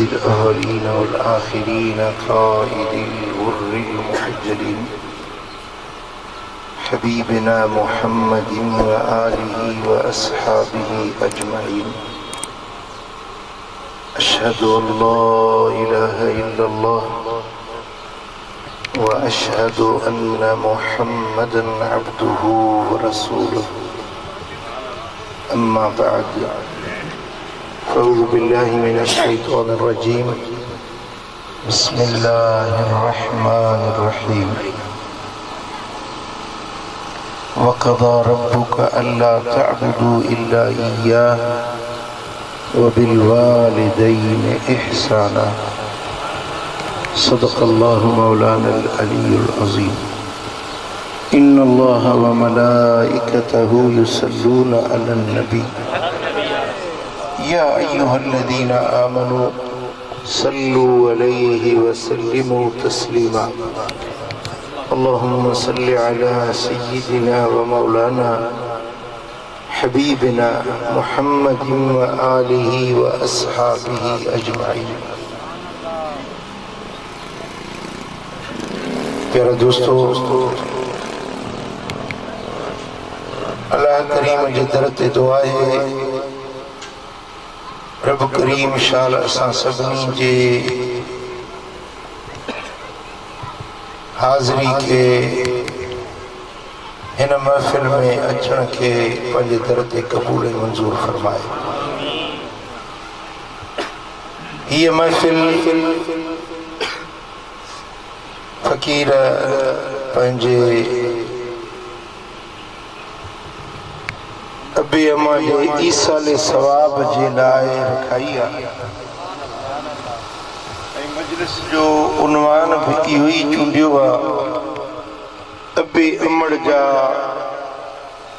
الأولين والآخرين قائد الغر المحجلين حبيبنا محمد وآله وأصحابه أجمعين. أشهد أن لا إله إلا الله وأشهد أن محمدا عبده ورسوله. أما بعد، أعوذ بالله من الشيطان الرجيم. بسم الله الرحمن الرحيم. وقضى ربك ألا تعبدوا إلا إياه وبالوالدين إحسانا. صدق الله مولانا العلي العظيم. إن الله وملائكته يصلون على النبي يا أيها الذين آمنوا صلوا عليه وسلموا تسليما. اللهم صل على سيدنا ومولانا حبيبنا محمد وآله وأصحابه أجمعين. प्यारे दोस्तों, अल्लाह करीम जी दरत दुआ है रब करीम शाल असां सभिनी जे हाज़री के हिन महफ़िल में अचण के पंहिंजे दर ते क़बूल मंज़ूर फरमाए। हीअ महफ़िल फ़कीर पंहिंजे अबे अम्मा जे ईसाल सवाब जे लाइ रखाई आहे। मजलिस जो उन्वान भी इहो ई चूंडियो आहे, अबे अमड़ जा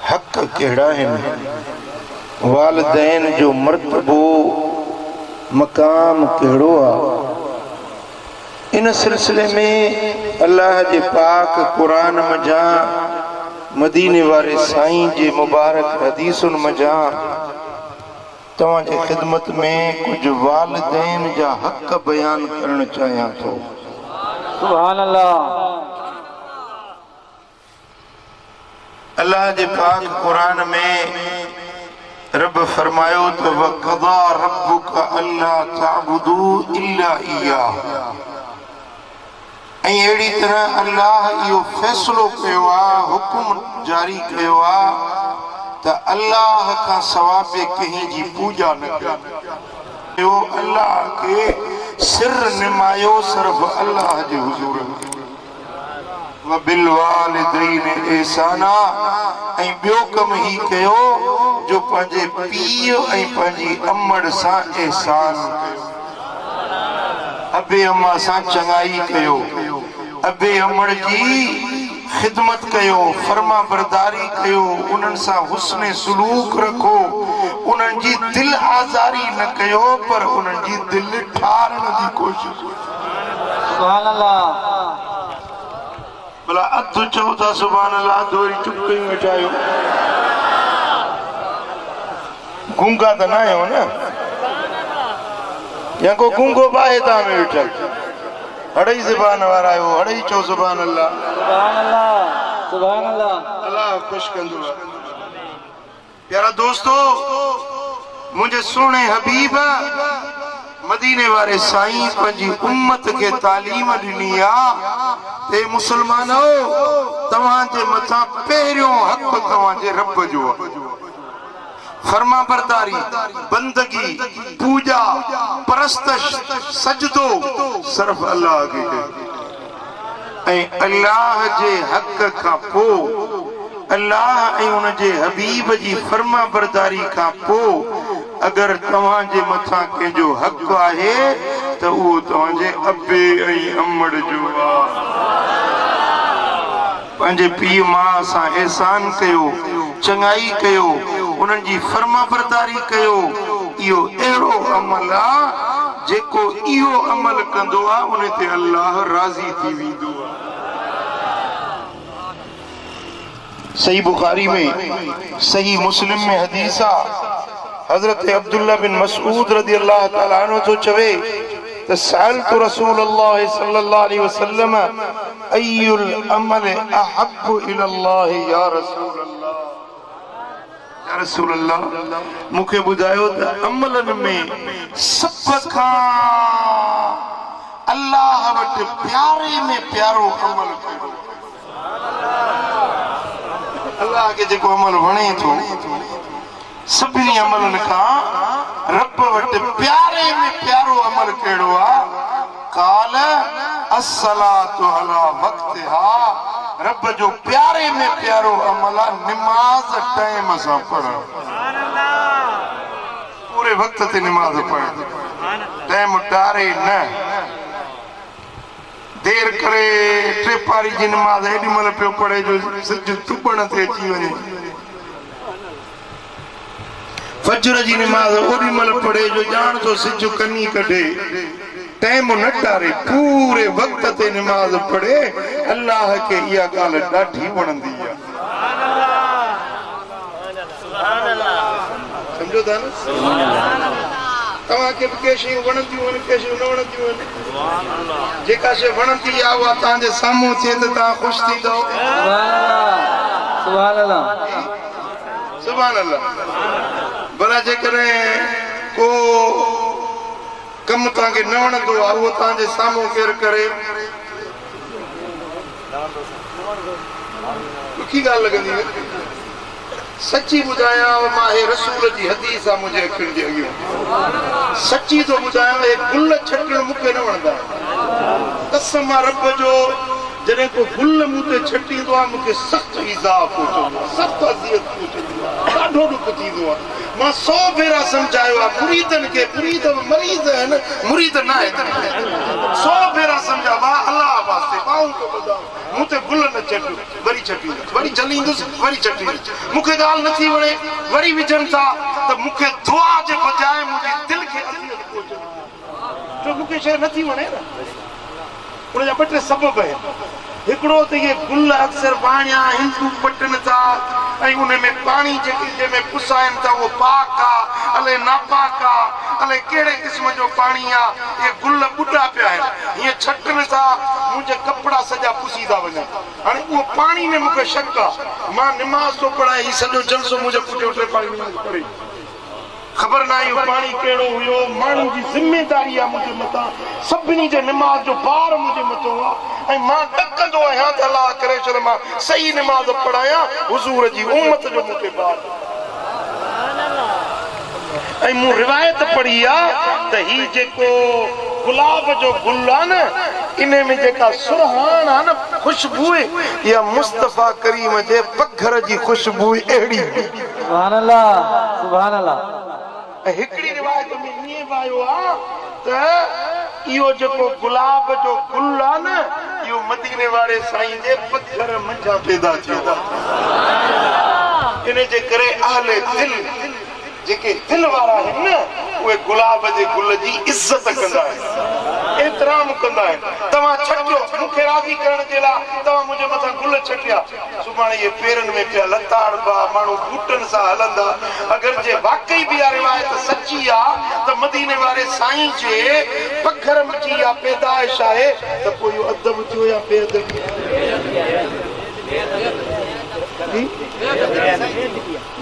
हक़ कहिड़ा आहिनि, वालिदैन जो मर्तबो मक़ाम कहिड़ो आहे। इन सिलसिले में अल्लाह जे पाक क़ुरान मजां मदीने वारे साईं जे मुबारक हदीसुन मजां तव्हां जे ख़िदमत में कुछ वालिदैन जा हक़ बयान करण चाहियां थो। सुभान अल्लाह। अल्लाह जे पाक क़ुरान में रब फरमायो तो वक़ज़ा रब्बुका अल्ला तअबुदू इल्ला इय्याह। ऐं अहिड़ी तरह अल्लाह इहो फ़ैसिलो कयो आहे, हुकुम जारी कयो आहे त अल्लाह खां सवाइ कंहिं जी पूॼा न कयो। अल्लाह खे सिर निमायो सिर्फ़ अल्लाह जे हुज़ूर में। वबिलवालिदैन इहसाना। ऐं ॿियो कमु ही कयो जो पंहिंजे पीउ ऐं पंहिंजी अमड़ सां एहसान कयो, अबे अम्मा सां चङाई कयो, अबे अमड़ जी ख़िदमत कयो, फर्मा बरदारी कयो, उन्हनि सां हुस्न सुलूक रखो, उन्हनि जी दिल आज़ारी न कयो पर उन्हनि जी दिल ठारण जी कोशिश। सुभान अल्लाह। भला अधु चओ था सुभान अल्लाह, वरी चुप कयूं वेठा आहियो। गूंगा त न आहियो न, या को गूंगो बाहे तव्हां में वेठल? अढ़ई ज़बान वारा आहियो, अढ़ई चओ सुभान अल्लाह। सुभान अल्लाह। सुभान अल्लाह। अल्लाह ख़ुश कंदो आहे। प्यारा दोस्तों, मुंहिंजे सुहिणे हबीब मदीने वारे साईं पंहिंजी उम्मत खे तालीम ॾिनी आहे ते मुसलमानो तव्हांजे मथां पहिरियों हक़ तव्हांजे रब जो आहे। फर्मा बरदारी, बंदगी, पूजा, परस्तश, सजदो सिर्फ अल्लाह खे कयो। ऐं अल्लाह जे हक़ खां पोइ, अल्लाह ऐं उन जे हबीब जी फर्मा बरदारी खां पोइ अगरि तव्हांजे मथां कंहिंजो हक़ आहे त उहो तव्हांजे अबे ऐं अमड़ जो आहे। पंहिंजे पीउ माउ सां एहसान कयो, चङाई कयो, उन्हनि जी फर्मा बरदारी कयो। इहो अहिड़ो अमल आहे जेको इहो अमल कंदो आहे उन ते अल्लाह राज़ी थी वेंदो आहे। सही बुखारी में, सही मुस्लिम में हदीस आहे, हजरत अब्दुल्ला बिन मसऊद रज़ी अल्लाह ताला अन्हु तो चवे तो सअलतु रसूलुल्लाह सल्लल्लाहु अलैहि वसल्लम अय्युल अमल अहब्बु इलल्लाह या रसूल अल्लाह। या रसूल अल्लाह मुखे बुधायो त अमलन में सब खां अल्लाह वट प्यारे में प्यारो अमल कयो। अल्लाह के जेको अमल वणे थो सभिनी अमलन खां रब वट प्यारे में प्यारो अमल कहिड़ो आ? काल अस्सलातु अला वक्तिहा। रब जो प्यारे में प्यारो अमल आ नमाज टाइम सां पढ़ण। पूरे वक्त ते नमाज पढ़, टाइम टारे न, देर करे टे पारी जी नमाज एडी मल पियो पढ़े जो सिज तुबण ते अची वञे। फजर जी नमाज ओडी मल पढ़े जो जान तो सिज कनी कढे। टाइम न टारे पूरे वक्त ते नमाज पढ़े। अल्लाह के इहा ॻाल्हि ॾाढी वणंदी आहे। समझो था न? तव्हांखे बि के शयूं वणंदियूं आहिनि, के शयूं न वणंदियूं आहिनि। जेका शइ वणंदी आहे उहा तव्हांजे साम्हूं थिए त तव्हां ख़ुशि थींदव। सुभान अल्लाह, सुभान अल्लाह। भला जेकॾहिं को कमु तव्हांखे न वणंदो आहे उहो तव्हांजे साम्हूं केरु करे ॾुखी ॻाल्हि लॻंदी आहे। सची ॿुधायां मां हे रसूल जी हदीस आहे मुंहिंजे अखियुनि जे अॻियां। सची थो ॿुधायां, हे गुल छटण मूंखे न वणंदा। कसम आहे रब जो, जॾहिं को गुल मूं ते छटींदो आहे मूंखे सख़्तु ईज़ा पहुचंदो आहे, सख़्तु अज़ियत पहुचंदी आहे, ॾाढो ॾुख थींदो आहे। मां 100 भेरा सम्झायो आहे मुरीदनि खे, मुरीद मरीज़ आहिनि, मुरीद न आहे। 100 भेरा सम्झा मां अलाह वास्ते ॿाहूं थो ॿुधां, मूं ते गुल न छटियो, वरी छटींदुसि, वरी जलींदुसि, वरी छटींदुसि। मूंखे ॻाल्हि नथी वणे वरी विझनि था त मूंखे दुआ जे बजाए मुंहिंजे दिलि खे अज़ियत पहुचंदी, छो मूंखे शइ नथी वणे न। उनजा ॿ टे सबब आहिनि। हिकिड़ो त इहे गुल अक्सर वाणिया हिंदू पटनि था ऐं उन में पाणी जंहिंमें पुसाइनि था उहो पाक आहे, अलाए नापाक आहे, अलाए कहिड़े क़िस्म जो पाणी आहे। इहे गुल ॿुढा पिया आहिनि, हीअं छटनि था, मुंहिंजा कपिड़ा सॼा पुसी था वञनि। हाणे उहो पाणी में मूंखे शक आहे। मां निमाज़ थो पढ़ां, हीउ सॼो जलसो मुंहिंजे पुठियो टे पाणी पढ़े, ख़बर न आहे इहो पाणी कहिड़ो हुयो। माण्हू जी ज़िमेदारी आहे मुंहिंजे मथां, सभिनी जे निमाज़ जो भार मुंहिंजे मथां आहे ऐं मां ॾकंदो आहियां त अलाह करे छॾ मां सही निमाज़ पढ़ायां, हुज़ूर जी उम्मत जो मूंखे भार। ऐं मूं रिवायत पढ़ी आहे त हीउ जेको गुलाब जो गुल आहे न, इन में जेका सुरहान आहे न ख़ुशबू, इहा मुस्तफ़ा करीम जे पघर जी ख़ुशबू अहिड़ी। सुभान अल्लाह, सुभान अल्लाह। हिकिड़ी रिवायत में ईअं बि आयो आहे त इहो जेको गुलाब जो गुल आहे न, इहो मदीने वारे साईं जे पत्थर मंझां पैदा थियो आहे। इन जे करे अहले दिल, जेके दिल वारा आहिनि न, उहे गुलाब जे गुल जी इज़त कंदा आहिनि, एतिराम कंदा आहिनि। तव्हां छटियो मूंखे राज़ी करण जे लाइ, तव्हां मुंहिंजे मथां गुल छटिया, सुभाणे इहे पेरनि में पिया लताड़बा, माण्हू बूटनि सां हलंदा। अगरि जे वाकई बि इहा रिवायत सची आहे त मदीने वारे साईं जे पघर में जी इहा पैदाइश आहे, त पोइ इहो अदब थियो या बेअदब?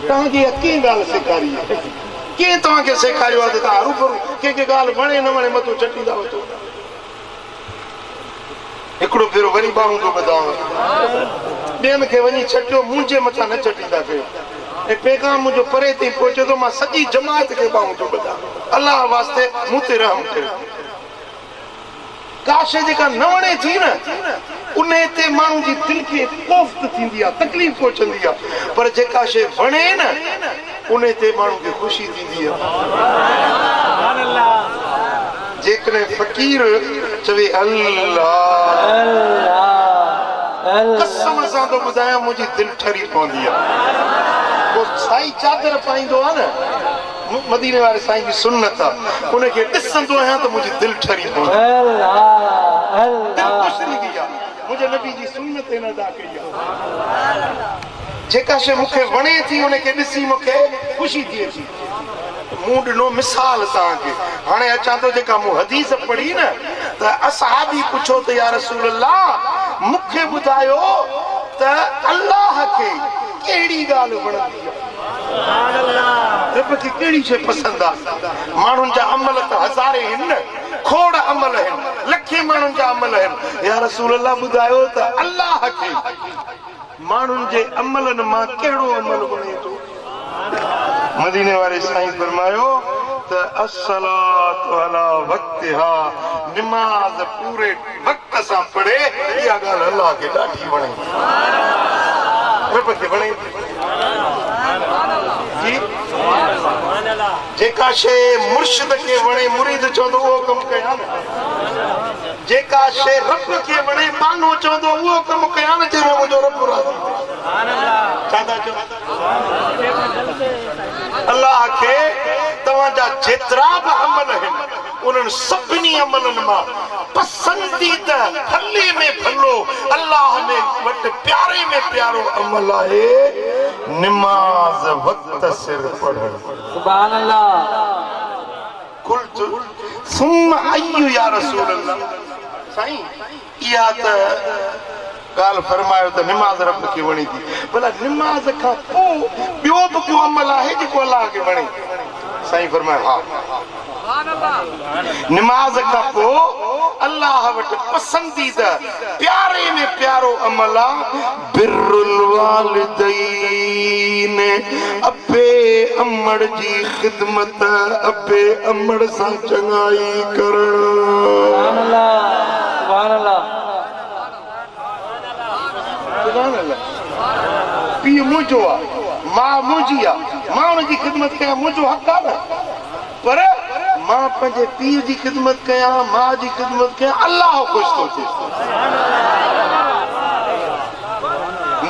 तव्हांखे कीअं ॻाल्हि सेखारी आहे? कीअं तव्हांखे सेखारियो आहे त तव्हां रूबरू कंहिंखे ॻाल्हि वणे न वणे मथो छटींदा वठो? हिकिड़ो भेरो वरी ॿाहूं थो ॿुधांव, ॿियनि खे वञी छटियो, मुंहिंजे मथां न छटींदा कयो। ऐं पैगाम मुंहिंजो परे ताईं पहुचे थो, मां सॼी जमात खे ॿाहूं थो ॿुधां, अलाह वास्ते मूं ते रहम कयो। का शइ जेका न वणे थी न, उन ते माण्हू जी दिलि खे कोफ़्त थींदी आहे, तकलीफ़ पहुचंदी आहे, पर जेका शइ वणे न उन ते माण्हू खे ख़ुशी थींदी आहे। जेकॾहिं फ़क़ीर चवे अल्लाह, कसम सां थो ॿुधायां मुंहिंजी दिलि ठरी पवंदी आहे। पोइ साईं चादर पाईंदो आहे न, मदीने वारे साईं जी सुन्नत आहे, उनखे ॾिसंदो आहियां त मुंहिंजी दिलि ठरी पवंदी आहे, दिलि ख़ुशि थींदी आहे। मुंहिंजे नबी जी सुन्नत हिन अदा कई आहे। जेका शइ मूंखे वणे थी उनखे ॾिसी मूंखे ख़ुशी थिए थी। मूं ॾिनो मिसाल तव्हांखे हाणे अचां थो जेका मूं हदीस पढ़ी न त असहाबी पुछो त या रसूल अल्लाह मूंखे ॿुधायो त अल्लाह खे कहिड़ी ॻाल्हि वणंदी आहे रब खे कहिड़ी शइ पसंदि आहे माण्हुनि जा अमल त हज़ारे आहिनि न खोड़ अमल आहिनि लखे माण्हुनि जा अमल आहिनि या रसूल अल्लाह ॿुधायो त अल्लाह खे माण्हुनि जे अमलनि मां कहिड़ो अमल वणे थो मदीने वारे साईं फरमायो त अस्सलातु अला वक्तिहा नमाज पूरे वक्त सां पढ़े इहा ॻाल्हि अल्लाह खे ॾाढी वणे रब खे वणे जी जेका शइ मुर्शिद खे वणे मुरीद चवंदो उहो कमु कयां न जेका शइ रब खे वणे बानो चवंदो उहो कमु कयां न जंहिंमें मुंहिंजो रब राज़ी छा था चओ अल्लाह खे तव्हांजा जेतिरा बि अमल आहिनि उन्हनि सभिनी अमलनि मां पसंदीदा फले में फलो अल्लाह में वटि प्यारे में प्यारो अमल आहे नमाज़ वक्त सिर पढ़ण सुभान अल्लाह कुल्तु सुम्मा अय्यु या रसूल अल्लाह साईं इहा त ॻाल्हि फरमायो त निमाज़ रब खे वणे थी भला निमाज़ खां पोइ ॿियो बि को अमल आहे जेको अल्लाह खे वणे साईं फरमायो हा निमाज़ खां पोइ अल्लाह वटि पसंदीदा प्यारे में प्यारो अमल आहे बिरुल वालिदैन अबे अमड़ जी ख़िदमत अबे अमड़ सां चङाई करण सुभान अल्लाह पीउ मुंहिंजो आहे मां मुंहिंजी आहे मां हुनजी ख़िदमत कयां मुंहिंजो हक़ आहे न पर मां पंहिंजे पीउ जी ख़िदमत कयां मां जी ख़िदमत कयां अल्लाह ख़ुशि थो थिए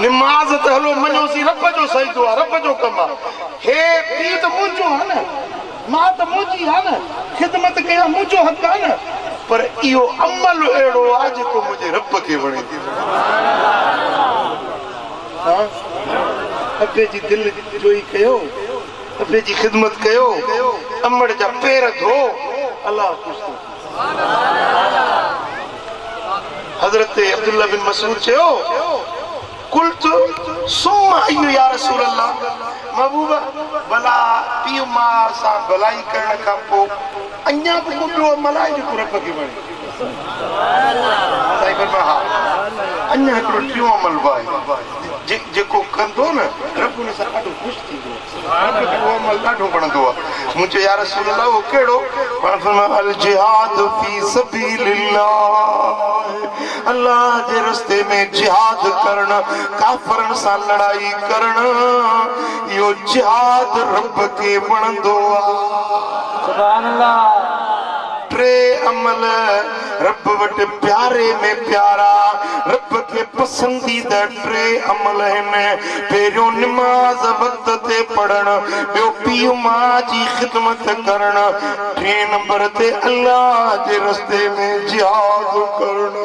निमाज़ त हलो मञोसीं रब जो सजदो आहे रब जो कमु आहे हे पीउ त मुंहिंजो आहे न मां त मुंहिंजी आहे न ख़िदमत कयां मुंहिंजो हक़ आहे न पर इहो अमल अहिड़ो आहे जेको मुंहिंजे रब खे वणे थी अबे जी दिलि जोई कयो अबे जी ख़िदमत कयो अमड़ जा पेर धो अल्लाह ख़ुशि थो हज़रत अब्दुल्ला बिन मसूद चयो कुल्तु सुम्मा अय्यु या रसूल अल्लाह महबूबा भला पीउ मां सां भलाई करण खां पोइ अञा बि को ॿियो अमल आहे जेको रब खे वणे साईं फरमायो हा अञा हिकिड़ो टियों अमल बि आहे जेको कंदो न रब हुन सां ॾाढो ख़ुशि थींदो रब खे उहो अमल ॾाढो वणंदो आहे मूं चयो या रसूल अल्लाह उहो कहिड़ो अल जिहाद फी सबीलिल्लाह अल्लाह जे रस्ते में जिहाद करण काफ़रनि सां लड़ाई करण इहो जिहाद रब खे वणंदो आहे सुभान अल्लाह टे अमल रब वटि प्यारे में प्यारा रब खे पसंदीदा टे अमल आहिनि पहिरियों निमाज़ वक्त ते पढ़ण ॿियो पीउ मां जी ख़िदमत करण टे नंबर ते अल्लाह जे रस्ते में जिहाद करण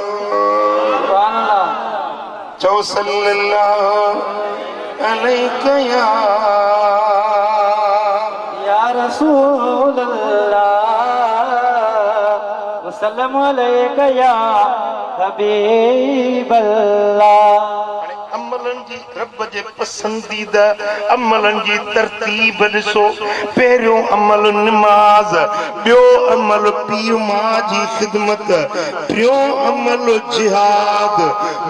सुभान अल्लाह चओ सल्लल्लाहु अलैहि या रसूल अल्लाह वसल्लम अलैका या हबीब अल्लाह अमलन जी रब जे पसंदीदा अमलन जी तरतीब ॾिसो पहिरियों अमल निमाज़ ॿियो अमल पीउ मां जी ख़िदमत टियों अमल जिहाद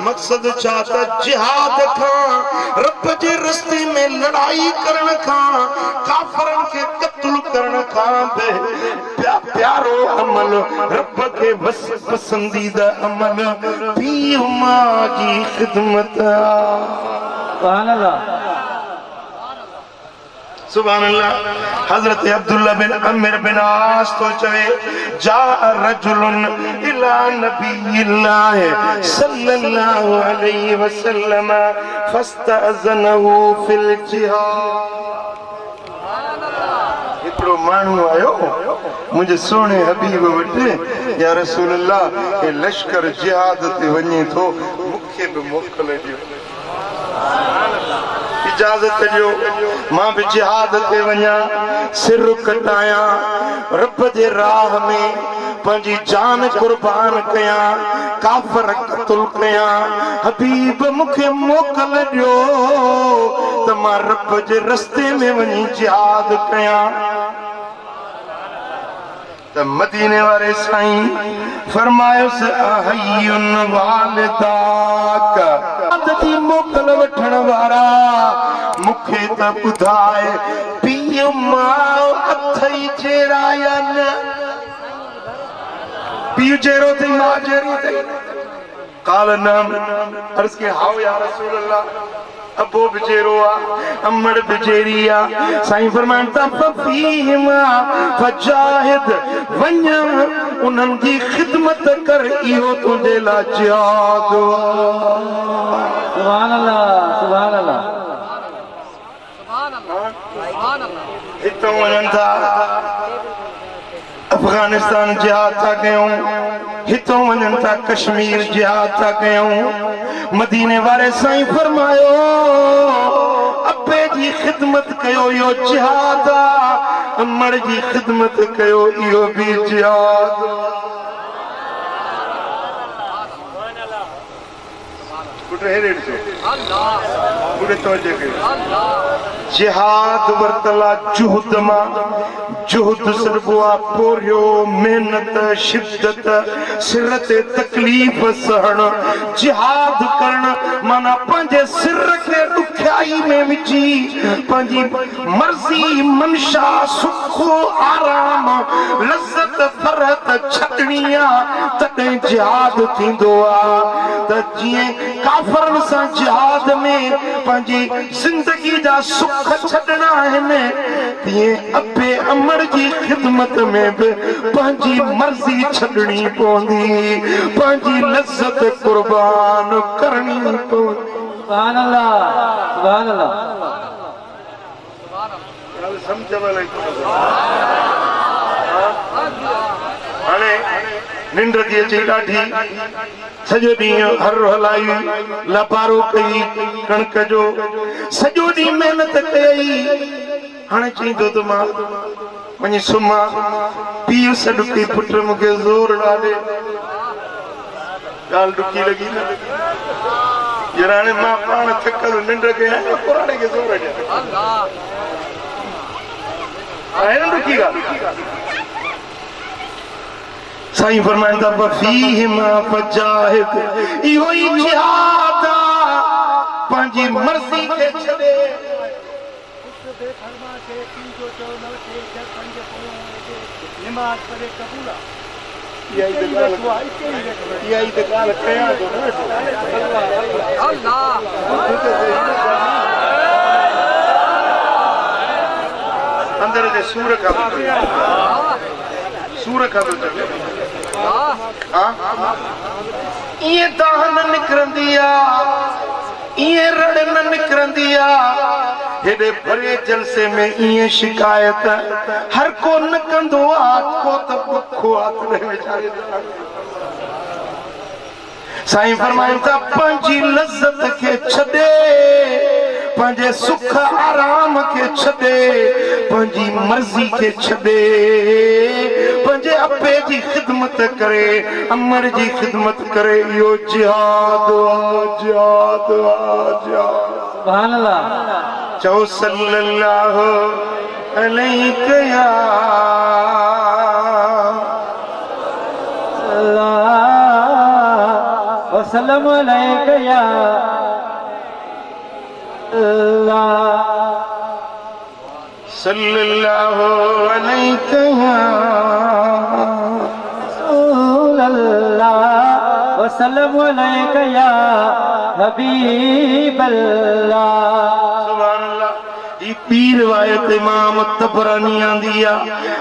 मक़सद छा त जिहाद खां रब जे रस्ते में लड़ाई करण खां काफ़रनि खे क़त्ल करण खां प्यारो अमल रब खे पसंदीदा अमल पीउ मां जी ख़िदमत सुभान अल्लाह सुभान अल्लाह हजरत अब्दुल्ला बिन अमर बिन आस तो चवे जा रजुलन इला नबील्लाह सल्लल्लाहु अलैहि वसल्लम फस्तअज़नहु फिल जिहाद हिकिड़ो माण्हू आयो मुंहिंजे सोणे हबीब वटि या रसूल अल्लाह हे लश्कर जिहाद ते वञे थो मूंखे बि मोकल ॾियो इजाजत ॾियो मां भी जिहाद ते वञा सिर कटाया रब जे राह में पंहिंजी जान कुर्बान कया काफर क़त्ल कया हबीब मूंखे मोकल ॾियो त मां रब जे रस्ते में वञी जिहाद कया त मदीने वारे साईं फरमायोस अहयुन वालिदाक अददी मोकल वठण वारा मूंखे त ॿुधाए पीउ मां अथई जहिड़ा या न पीउ जहिड़ो अथई मां जहिड़ी अथई काल नाम अर्ज़ के हाओ या रसूल अल्लाह अबो बिजेरो आ अमड़ बिजेरी आ साईं फरमान ता फीमा फजाहिद वञ उन्हनि जी खिदमत कर इहो तुंहिंजे लाइ जिहाद सुभान अल्लाह सुभान अल्लाह सुभान अल्लाह हितों वञनि था अफगानिस्तान जिहाद था कयूं हितों वञनि था कश्मीर जिहाद था कयूं मदीने वारे साईं फरमायो अब्बे जी खिदमत कयो इहो जिहाद आ अमड़ जी खिदमत कयो इहो भी जिहाद जिहाद वरतला जुहद मां जुहद सरबुआ पोरियो मेहनत शिद्दत सिर ते तकलीफ सहन जिहाद करण माना पंहिंजे सिर खे ॾुखियाई में विझी पंहिंजी मर्ज़ी मनशा सुख आराम लज़त फरहत छॾणी आहे तॾहिं जिहाद थींदो आहे त जीअं काफ़रनि सां जिहाद में पंहिंजी ज़िंदगी जा सुख छॾणा आहिनि तीअं अबे अमड़ जी खिदमत में भी पंहिंजी मर्ज़ी छॾणी पवंदी पंहिंजी लज़त कुर्बान करणी पवंदी सुभान अल्लाह सुभान अल्लाह हाणे निंड थी अचे ॾाढी सॼो ॾींहुं हर हलाई लापारो कई कणक जो सॼो ॾींहुं महिनत कई हाणे चई थो त मां वञी सुम्हां पीउ सॾु कई पुट मूंखे ज़ोर ॾाढे ॻाल्हि ॾुखी लॻी न यार हाणे मां पाण थकल निंड कयां पुराणे खे ज़ोर ॾियां आहे न ॾुखी ॻाल्हि साईं फरमाइनि था फीहिमा फजाहिद इहो ई जिहाद आहे पंहिंजी मर्ज़ी खे छॾे नमाज़ पढ़े कबूल इहा ई त ॻाल्हि कयां थो न अंदर जे सूर खां सूर खां थो चवे इएं दाह न निकिरंदी आहे इएं रड़ न निकिरंदी आहे हेॾे भरे जलसे में इएं शिकायत हर को न कंदो आहे को त बुखो आहे साईं फरमाइनि था पंहिंजी लज़त खे छॾे पंहिंजे सुख आराम खे छॾे पंहिंजी मर्ज़ी खे छॾे पंहिंजे अब्बे जी खिदमत करे अमर जी खिदमत करे इहो जिहाद जिहाद जिहाद सुभान अल्लाह चओ सल्लल्लाहु अलैहि वसल्लम अलैका या सल्लल्लाहु अलैहि वसल्लम अलैका या हबीब अल्लाह सुभान अल्लाह पीर रिवायत इमाम तबरानी आंदी है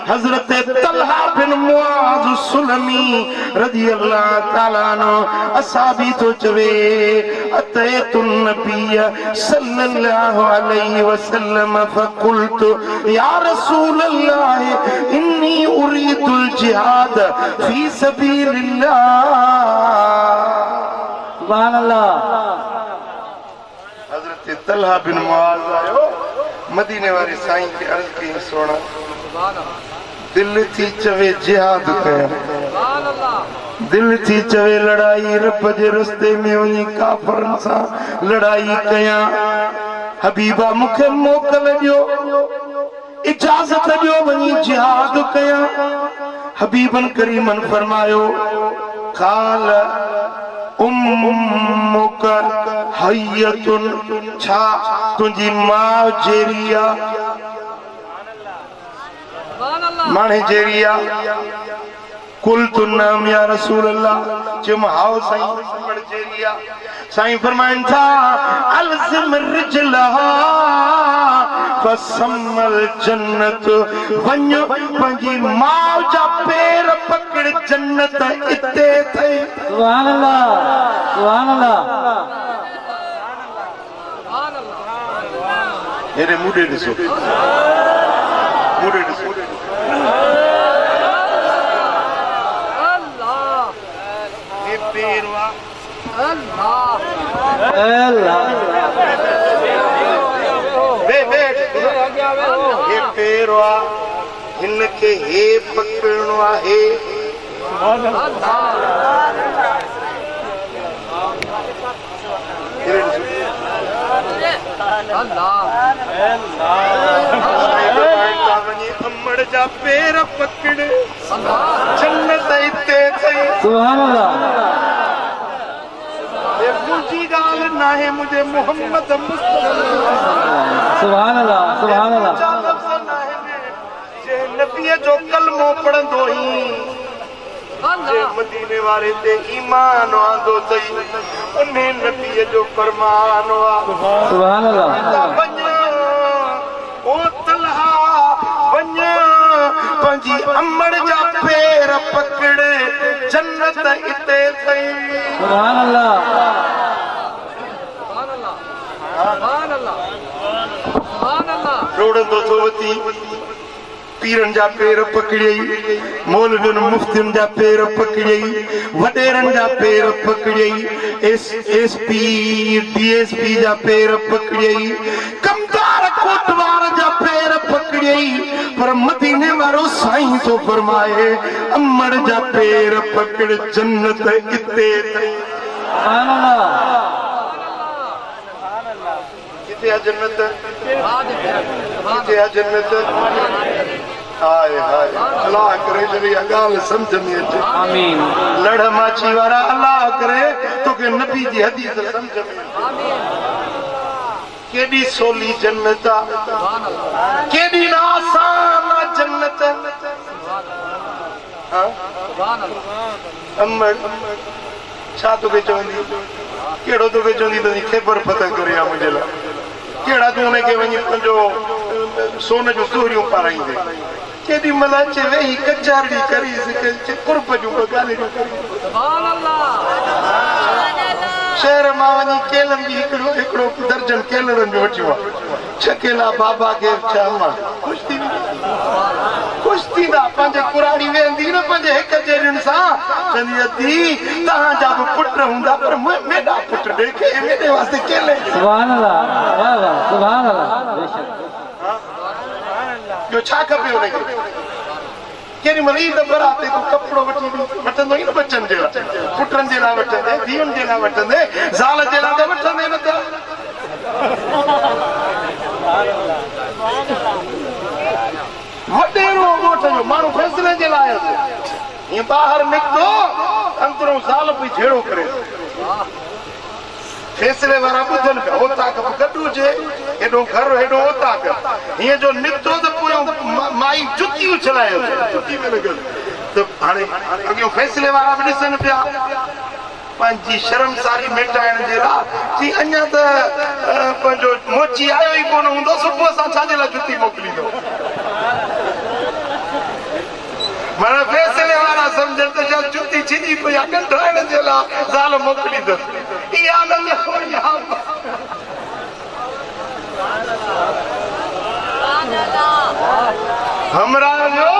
हजरत तलहा बिन मुआज सुलमी रजी अल्लाह ताला अन्हु असहाबी तो चवे अतैतुन नबी सल्लल्लाहु अलैहि वसल्लम फकुल्तु या रसूल अल्लाह इन्नी उरीदुल जिहाद फी सबीलिल्लाह सुभान अल्लाह हजरत तलहा बिन मुआज आयो मदीने वाले साईं के अर्ज कई सोना दिल थी चवे जिहाद कया दिल थी चवे लड़ाई रब जे रस्ते में वही काफरन सा लड़ाई कया हबीबा मुखे मोकल दियो इजाजत दियो वही जिहाद कया हबीबन करीमन फरमायो काल उम्मुक हय्यतुन छा तुंजी मां जेरिया माने जेरिया कुल तु नाम या रसूल अल्लाह चम हाओ साईं पढ़ जेरिया साईं फरमाइन था अलज़िम रिजलहा फसमल जन्नत वन्यो पंजी मां जा पैर पकड़ जन्नत इते थे सुभान अल्लाह सुभान अल्लाह मेरे मुंडे ॾिसो मुंडे ॾिसो ये पेरवा अल्लाह ये पेरवा इनके हे पकड़नो आहे अमड़ जा पैर पकड़ जन्नत इते थई सुभान अल्लाह ये मुझी गाल ना है मुझे मोहम्मद मुस्तफा सुभान अल्लाह सुभान अल्लाह जे नबी जो कलमो पढ़ंदो ही जे मदीने वाले ते ईमान आंदो तई उन्हें नबी जो फरमान वा सुभान अल्लाह ओ तलहा वन्या पंजी अमड़ जा पैर पकड़े जन्नत इते थई सुभान अल्लाह रोड़ंदो तो वती पीरन जा पैर पकड़ई मौलविन मुफ्तिन जा पैर पकड़ई वडेरन जा पैर पकड़ई एसपी डीएसपी जा पैर पकड़ई कमदार कोटवार जा पैर पकड़ई पर मदीने वारो साईं तो फरमाए अमड़ जा पैर पकड़ जन्नत इते थई सुभान अल्लाह किथे आ जन्नत किथे आ जन्नत हाय हाय अल्लाह करे जरी गाल समझ में अचे आमीन लड़ माची वारा अल्लाह करे तो के नबी जी हदीस समझ में आमीन केडी सोली जन्नत केडी आसान जन्नत हां अम्मड़ छा तो के चवंदी केड़ो तो के चवंदी तो खबर पता करे मुझे ला केड़ा तू ने के वनी पंजो सोने जो सूरियों पाराइंदे केडी मला चे वेही कचारडी करी से कुर्ब जो गाले जो सुभान अल्लाह शहर मा वनी केलन भी एकड़ो दर्जन केलन जो वठियो छकेला बाबा के चामा कुश्ती दा पंज कुराड़ी वेंदी न पंज एक जेरन सा चंदी अदी ता जब पुत्र हुंदा पर मेरा पुत्र देखे मेरे वास्ते केले सुभान अल्लाह वाह वाह सुभान अल्लाह बेशक जो छा खपे उन केरी मरीद बराते को कपड़ो वठी वठंदो ई न बचन जेला पुत्रन जेला वठंदे धीउन जेला वठंदे ज़ाल जेला ते वठंदे न त वडेरो ॻोठ जो माण्हू फैसले जे लाइ ये बाहर निकतो अंदरों ज़ाल पई झेड़ो करे फैसले वारा बुधन पे होता का गड्डू जे एडो घर एडो होता का ये जो निकतो तो पूरो माई जुती उछलायो जुती में लगल तो हाणे अगियो फैसले वारा भी ॾिसन पिया पंहिंजी शर्मसारी मिटाइण जे लाइ कि अञा त पंहिंजो मोची आयो ई कोन हूंदो सुबुह सां छाजे लाइ जुती मोकिलींदो माना फैसले वारा समझन त छा जुती छिजी पई आहे ॾंढाइण जे लाइ ज़ाल मोकिलींदसि इहा न हमरा जो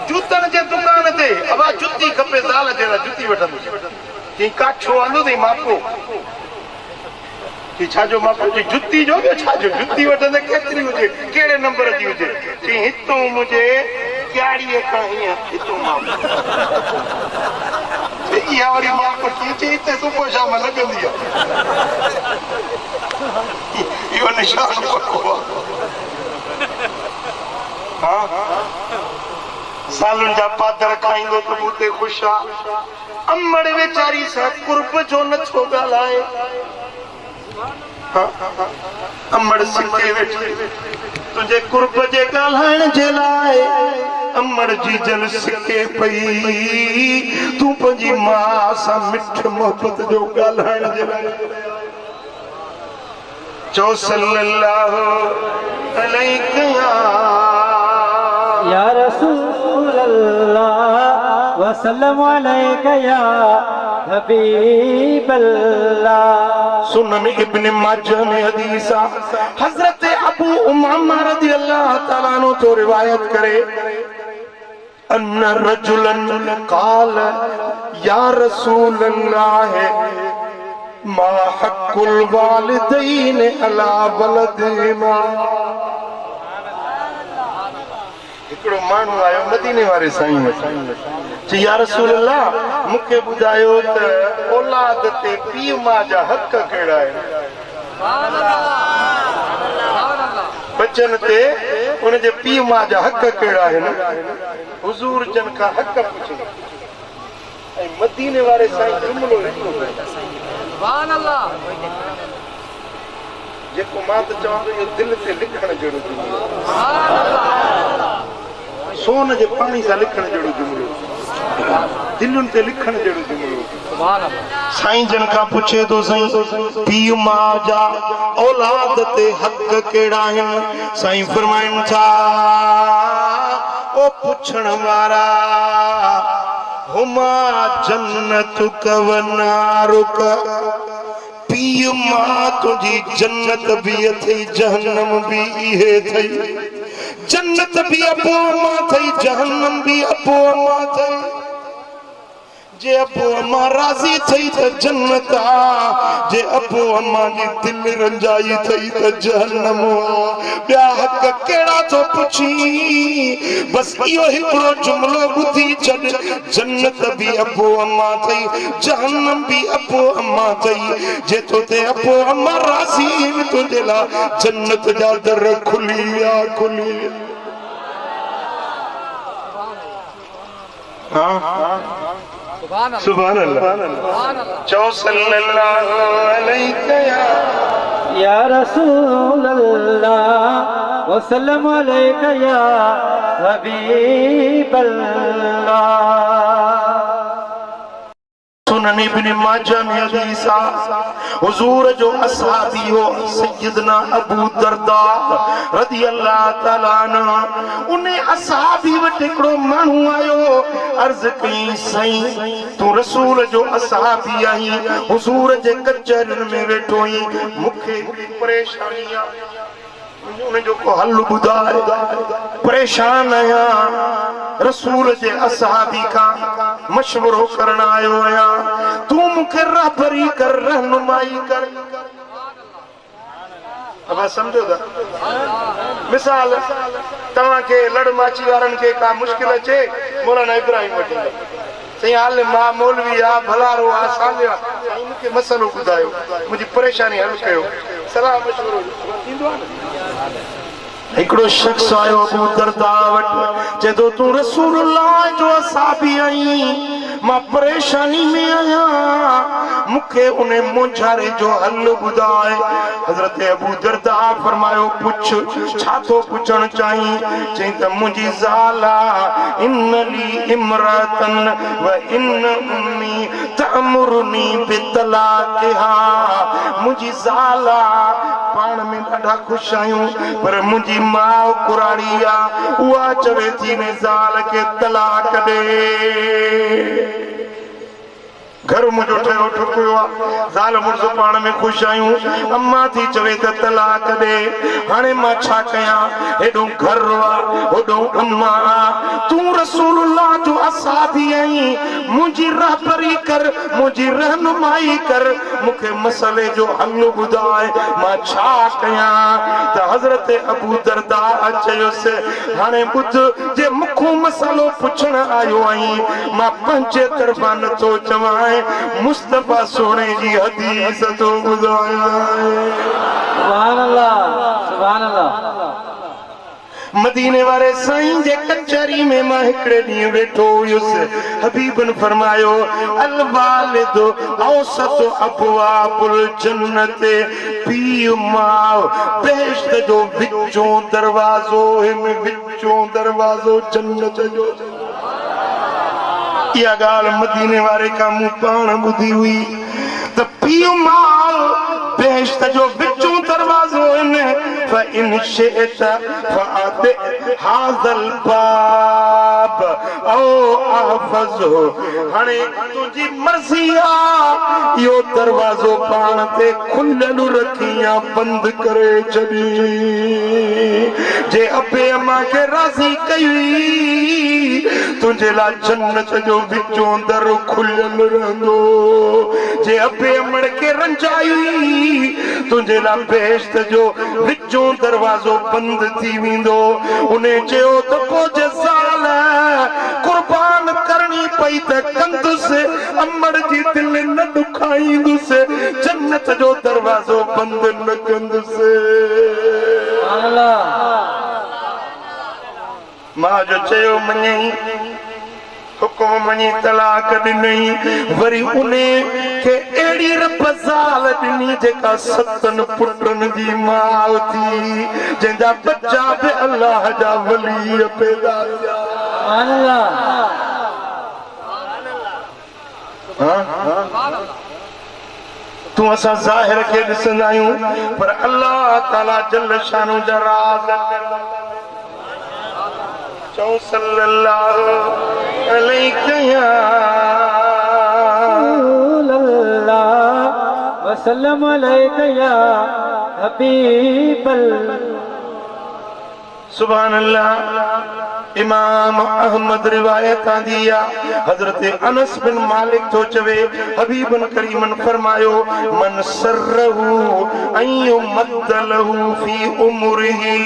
जूतन जे दुकान ते अबा जुती खपे ज़ाल जे लाइ जुती वठंदो कि काठो आंदो अथई मापो कि छाजो मां पंहिंजी जुती जो बि छाजो जुती वठंदे केतिरी हुजे कहिड़े नंबर जी हुजे चई हितों मुंहिंजे ॻाड़ीअ खां हीअं हितों मां इहा वरी मां पटी चई हिते सुबुह शाम लॻंदी आहे इहो निशान पको आहे हा सालुनि जा पादर खाईंदो त मूं ख़ुशि आहे अमड़ वेचारी सां कुर्ब जो नथो ॻाल्हाए अमड़ सिंधे वेठी तुंहिंजे कुर्ब जे ॻाल्हाइण जे लाइ अमड़ जी जल सिके पई तूं पंहिंजी मां सां मिठ मोहबत जो ॻाल्हाइण जे लाइ चओ सल्लल्लाहु अलैहि या रसूल अल्लाह वसल्लम अलैका या हबीब अल्लाह। सुनन इब्न माजा में हदीस हजरत अबू उमामा रज़ी अल्लाह ताला अन्हु तो रिवायत करे अन्न रजुलन काल या रसूल अल्लाह मा हक़ुल वालिदैन अला वलदिहिमा। हिकिड़ो माण्हू आयो मदीने वारे साईं चई या रसूल अल्लाह मूंखे ॿुधायो त औलाद ते पीउ मां जा हक़ कहिड़ा आहिनि बचन ते उनजे पीउ मां जा हक़ कहिड़ा आहिनि हुज़ूर जन खां हक़ पुछे ऐं मदीने वारे साईं जुमिलो लिखो सुभान अल्लाह जेको मां त चवां थो इहो दिलि ते लिखण जहिड़ो जुमिलो सोन जे पाणी सां लिखण जहिड़ो जुमिलो दिलुनि ते लिखण जहिड़ो जुमिलो साईं जन खां पुछे थो साईं पीउ मां जा औलाद ते हक़ कहिड़ा आहिनि साईं फरमाइनि था ओ पुछण वारा हुमा जन्नतुक व नारुक पीउ मां तुंहिंजी जन्नत बि अथई जहन्नम बि इहे अथई जन्नत भी अबो अम्मा थई जहन्नम भी अबो अम्मा थई जे अबो अम्मा राज़ी थई त जन्नत आ जे अबो अम्मा जी दिल रंजाई थई त जहन्नम आ ॿिया हक़ कहिड़ा थो पुछी बस इहो हिकिड़ो जुमिलो ॿुधी छॾ जन्नत भी अबो अम्मा थई जहन्नम भी अबो अम्मा थई जे तोते अबो अम्मा राज़ी आहिनि तुंहिंजे लाइ जन्नत जा दर खुली विया खुली सुभान अल्लाह चौ सल्लल्लाहु अलैहि या रसूल अल्लाह वसल्लम अलैका या हबीब अल्लाह। सुनन इब्न माजा में हदीस हुजूर जो असहाबी हो सैयदना अबू दरदा रज़ी अल्लाह ताला अन्हु उन असहाबी वटि हिकिड़ो माण्हू आयो अर्ज़ कई साईं तू रसूल जो असहाबी आहीं हुजूर जे कचहरियुनि में वेठो आहीं मूंखे परेशानी आहे उनजो को हल ॿुधाए परेशान आहियां रसूल जे असहाबी खां मशवरो करण आयो आहियां तूं मूंखे रहबरी कर रहनुमाई कर अब समझो था मिसाल तव्हांखे लड़ माची वारनि खे का मुश्किल अचे मौलाना इब्राहिम वटि साईं हाल मां मौलवी आहे भलारो आहे सालियो आहे साईं मूंखे मसइलो ॿुधायो मुंहिंजी परेशानी हल कयो सलाह मशवरो थींदो आहे न हिकिड़ो शख्स आयो अबू दरदा वटि चए थो तूं रसूलुल्लाह जो असहाबी आहीं मां परेशानी में आहियां मूंखे उन मुंझारे जो हल ॿुधाए हज़रत अबू दरदा फरमायो पुछ छा थो पुछण चाहीं चई त मुंहिंजी ज़ाल इन्नली इमरतन व इन उम्मी तअमुरनी बितलाक़िहा मुंहिंजी ज़ाल पाण में ॾाढा ख़ुशि आहियूं पर मुंहिंजी माउ कुराड़ी आहे उहा चवे थी ने ज़ाल खे तलाक ॾे घर मुंहिंजो ठयो ठुकियो आहे ज़ाल मुर्स पाण में ख़ुशि आहियूं अम्मा थी चवे त तलाक ॾे हाणे मां छा कयां हेॾो घर आहे होॾो अम्मा तूं रसूलुल्लाह जो असादी आहीं मुंहिंजी रहबरी कर मुंहिंजी रहनुमाई कर मूंखे मसले जो हल ॿुधाए मां छा कयां त हज़रत अबू दरदा चयोसि हाणे ॿुध जे मूंखां मसलो पुछण आयो आहीं मां पंहिंजे तरफ़ां नथो चवां मुस्तफ़ा सोणे जी हदीस थो ॿुधायां सुभान अल्लाह सुभान अल्लाह मदीने वारे साईं जे कचहरी में मां हिकड़े ॾींहुं वेठो हुयुसि हबीबन फरमायो अल वालिद औसत अबवाबुल जन्नत पीउ माउ बेश्त जो विचों दरवाज़ो हिन विचों दरवाज़ो जन्नत जो इहा ॻाल्हि मदीने वारे खां मूं पाण ॿुधी हुई त पीउ माउ बेश्त जो विचों दरवाज़ो हिन فإن شئت فأطع هذا الباب أو أحفظه हाणे तुंहिंजी मर्ज़ी आहे इहो दरवाज़ो पाण ते खुलियल रखी या बंदि करे छॾी जे अबे अम्मा खे राज़ी कई तुंहिंजे लाइ जन्नत जो विचों दर खुलियल रहंदो जे अबे अमड़ खे रंजाई तुंहिंजे लाइ बेश्त जो विचों दरवाज़ो बंदि थी वेंदो उन चयो त पोइ जे ज़ाल कुर्बान करणी पई त कंदुसि अमड़ जी दिलि न ॾुखाईंदुसि जन्नत जो दरवाज़ो बंदि न कंदुसि मां जो चयो मञई हुकुम मञी तलाक ॾिनई वरी उन खे अहिड़ी रब ज़ाल ॾिनी जेका 7 पुटनि जी माउ थी जंहिंजा बच्चा बि अल्लाह जा वली पैदा थिया तूं असां ज़ाहिर खे ॾिसंदा आहियूं पर अल्लाह ताला जल शानो जा राज़ चओ सल्लल्लाहु अलैहि वसल्लम अलैका हबीबल सुभान अल्लाह इमाम अहमद रिवायत आंदी आहे हजरत अनस बिन मालिक तो चवे हबीबन करीमन फरमायो मन सरहु अयु मदलहु फी उमरिही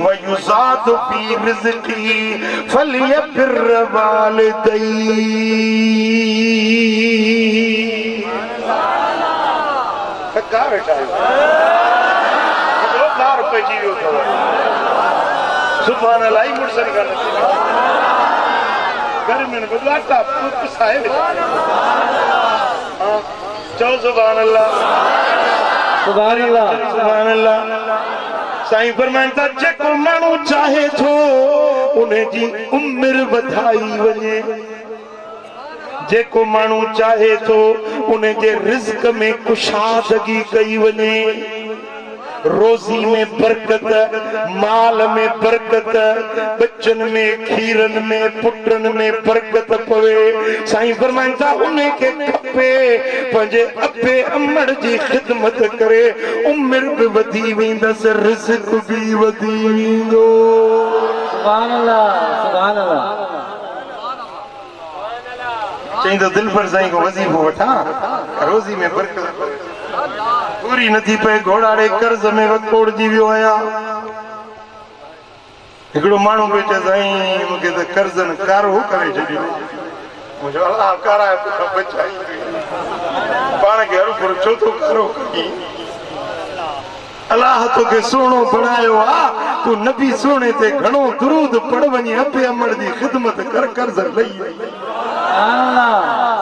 व युजाद फी रिज़्क़ी फलियबिर वालिदैही का बेटा तो कार पे जीवियो तो सुभान अल्लाह मुर्सल का नसीब घर में बदलाता पुत साहिब हां चो सुभान अल्लाह सुभान अल्लाह सुभान अल्लाह साईं फरमाइंदा जेको माण्हू चाहे थो उन जी उम्र वधाई वञे जेको माण्हू चाहे थो उन जे रिज़्क में कुशादगी कई वञे रोज़ी में बरकत माल में बरकत बच्चन में खीरन में पुटन में बरकत पवे साईं फरमाइंदा उन्हें के खपे पंहिंजे अबे अमड़ जी खिदमत करे उम्र भी वधी वेंदसि रिज़्क भी वधी वेंदो सुभान अल्लाह सुभान अल्लाह चई तो दिल पर साईं को वजीफो वठा रोज़ी में बरकत पूरी नथी पे घोड़ाड़े कर्ज में वकोड़ जी वियो आहियां हिकिड़ो माण्हू पियो चए साईं मूंखे त कर्ज़नि कारो करे छॾियो मुंहिंजो अलाह काराए पुठा बचाई पाण खे हर पुर छो थो कारो कई अलाह तोखे सुहिणो बणायो आहे तूं नबी सुहिणे ते घणो दुरूद पढ़ वञी अबे अमड़ जी ख़िदमत कर कर्ज़ लही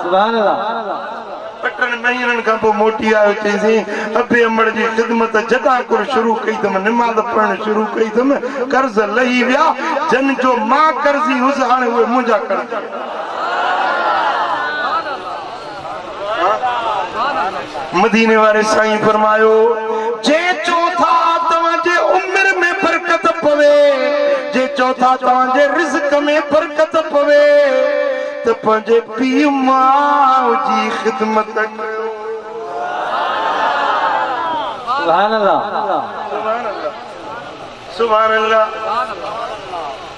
सुभान अल्लाह 8 महीननि खां पोइ मोटी आयो चईसीं अबे अमड़ जी ख़िदमत जदा कर शुरू कई अथमि निमाज़ पढ़णु शुरू कई अथमि कर्ज़ लही विया जन जो मां कर्ज़ी हुअसि हाणे उहे मुंहिंजा कर्ज़ मदीने वारे साईं फरमायो जे चौथा तव्हांजे उम्र में बरकत पवे जे चौथा तव्हांजे रिज़्क में बरकत पवे त पंहिंजे पीउ माउ जी ख़िदमत कयो। सुभान अल्लाह सुभान अल्लाह।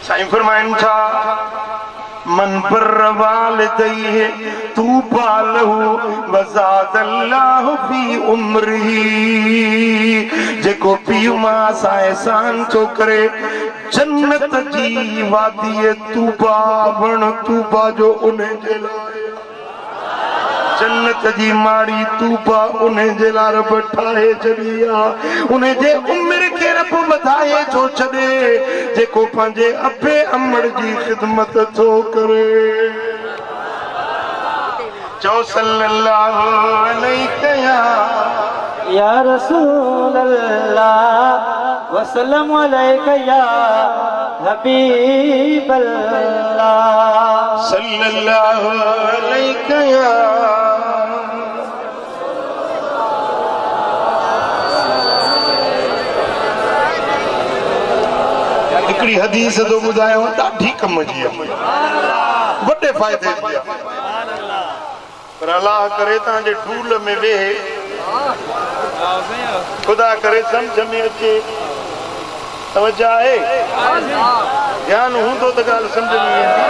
साईं फरमाइनि था मन बर्र वालिदैहि तूबा लहू वज़ादल्लाहु फी उम्रिही। जेको पीउ मां सां एहसान थो करे जन्नत जी वादी तूबा वण तूबा जो उन जे लाइ जन्नत जी माड़ी तूबा उन जे लाइ रब ठाहे छॾी आहे। उन जे उमिरि खे रब वधाए थो छॾे जेको पंहिंजे अबे अमड़ जी ख़िदमत थो करे। चओ सल्लल्लाहु अलैहि या रसूल अल्लाह वसल्लम अलैका या हबीब अल्लाह सल्लल्लाहु अलैहि या हिकिड़ी हदीस तो ॿुधायो ॾाढी कम जी आहे, वॾे फ़ाइदे जी आहे। पर अल्लाह करे तव्हांजे ढूल में वेहे खुदा करे सम्झ में अचे तवज्जो आहे ध्यान हूंदो त ॻाल्हि सम्झ में ईंदी।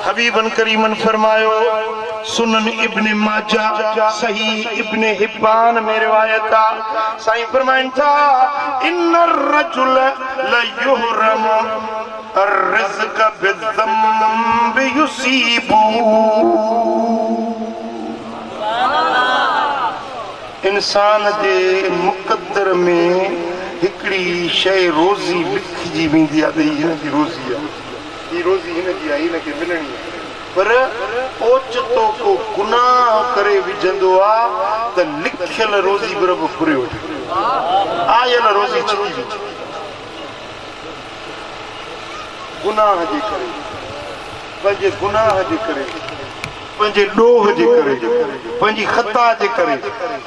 हबीबन करीमन फरमायो सुनन इब्न माजा सही इब्न हिब्बान में रिवायत आ। साईं फरमाइनि था इन्नर रजुल ला युहरम अर्रिज़्क़ बिज़्ज़म्बि युसीबू। इंसान जे मुक़द्दर में हिकिड़ी शइ रोज़ी लिखिजी वेंदी आहे त हिन जी रोज़ी आहे, ही रोज़ी हिन जी आहे, हिनखे मिलणी आहे। पर ओचितो को गुनाह करे विझंदो आहे त लिखियल रोज़ी बि रब फुरे वठे, आयल रोज़ी छिकी वेंदी। गुनाह जे करे पंहिंजे गुनाह जे करे पंहिंजे ॾोह जे करे पंहिंजी ख़ता जे करे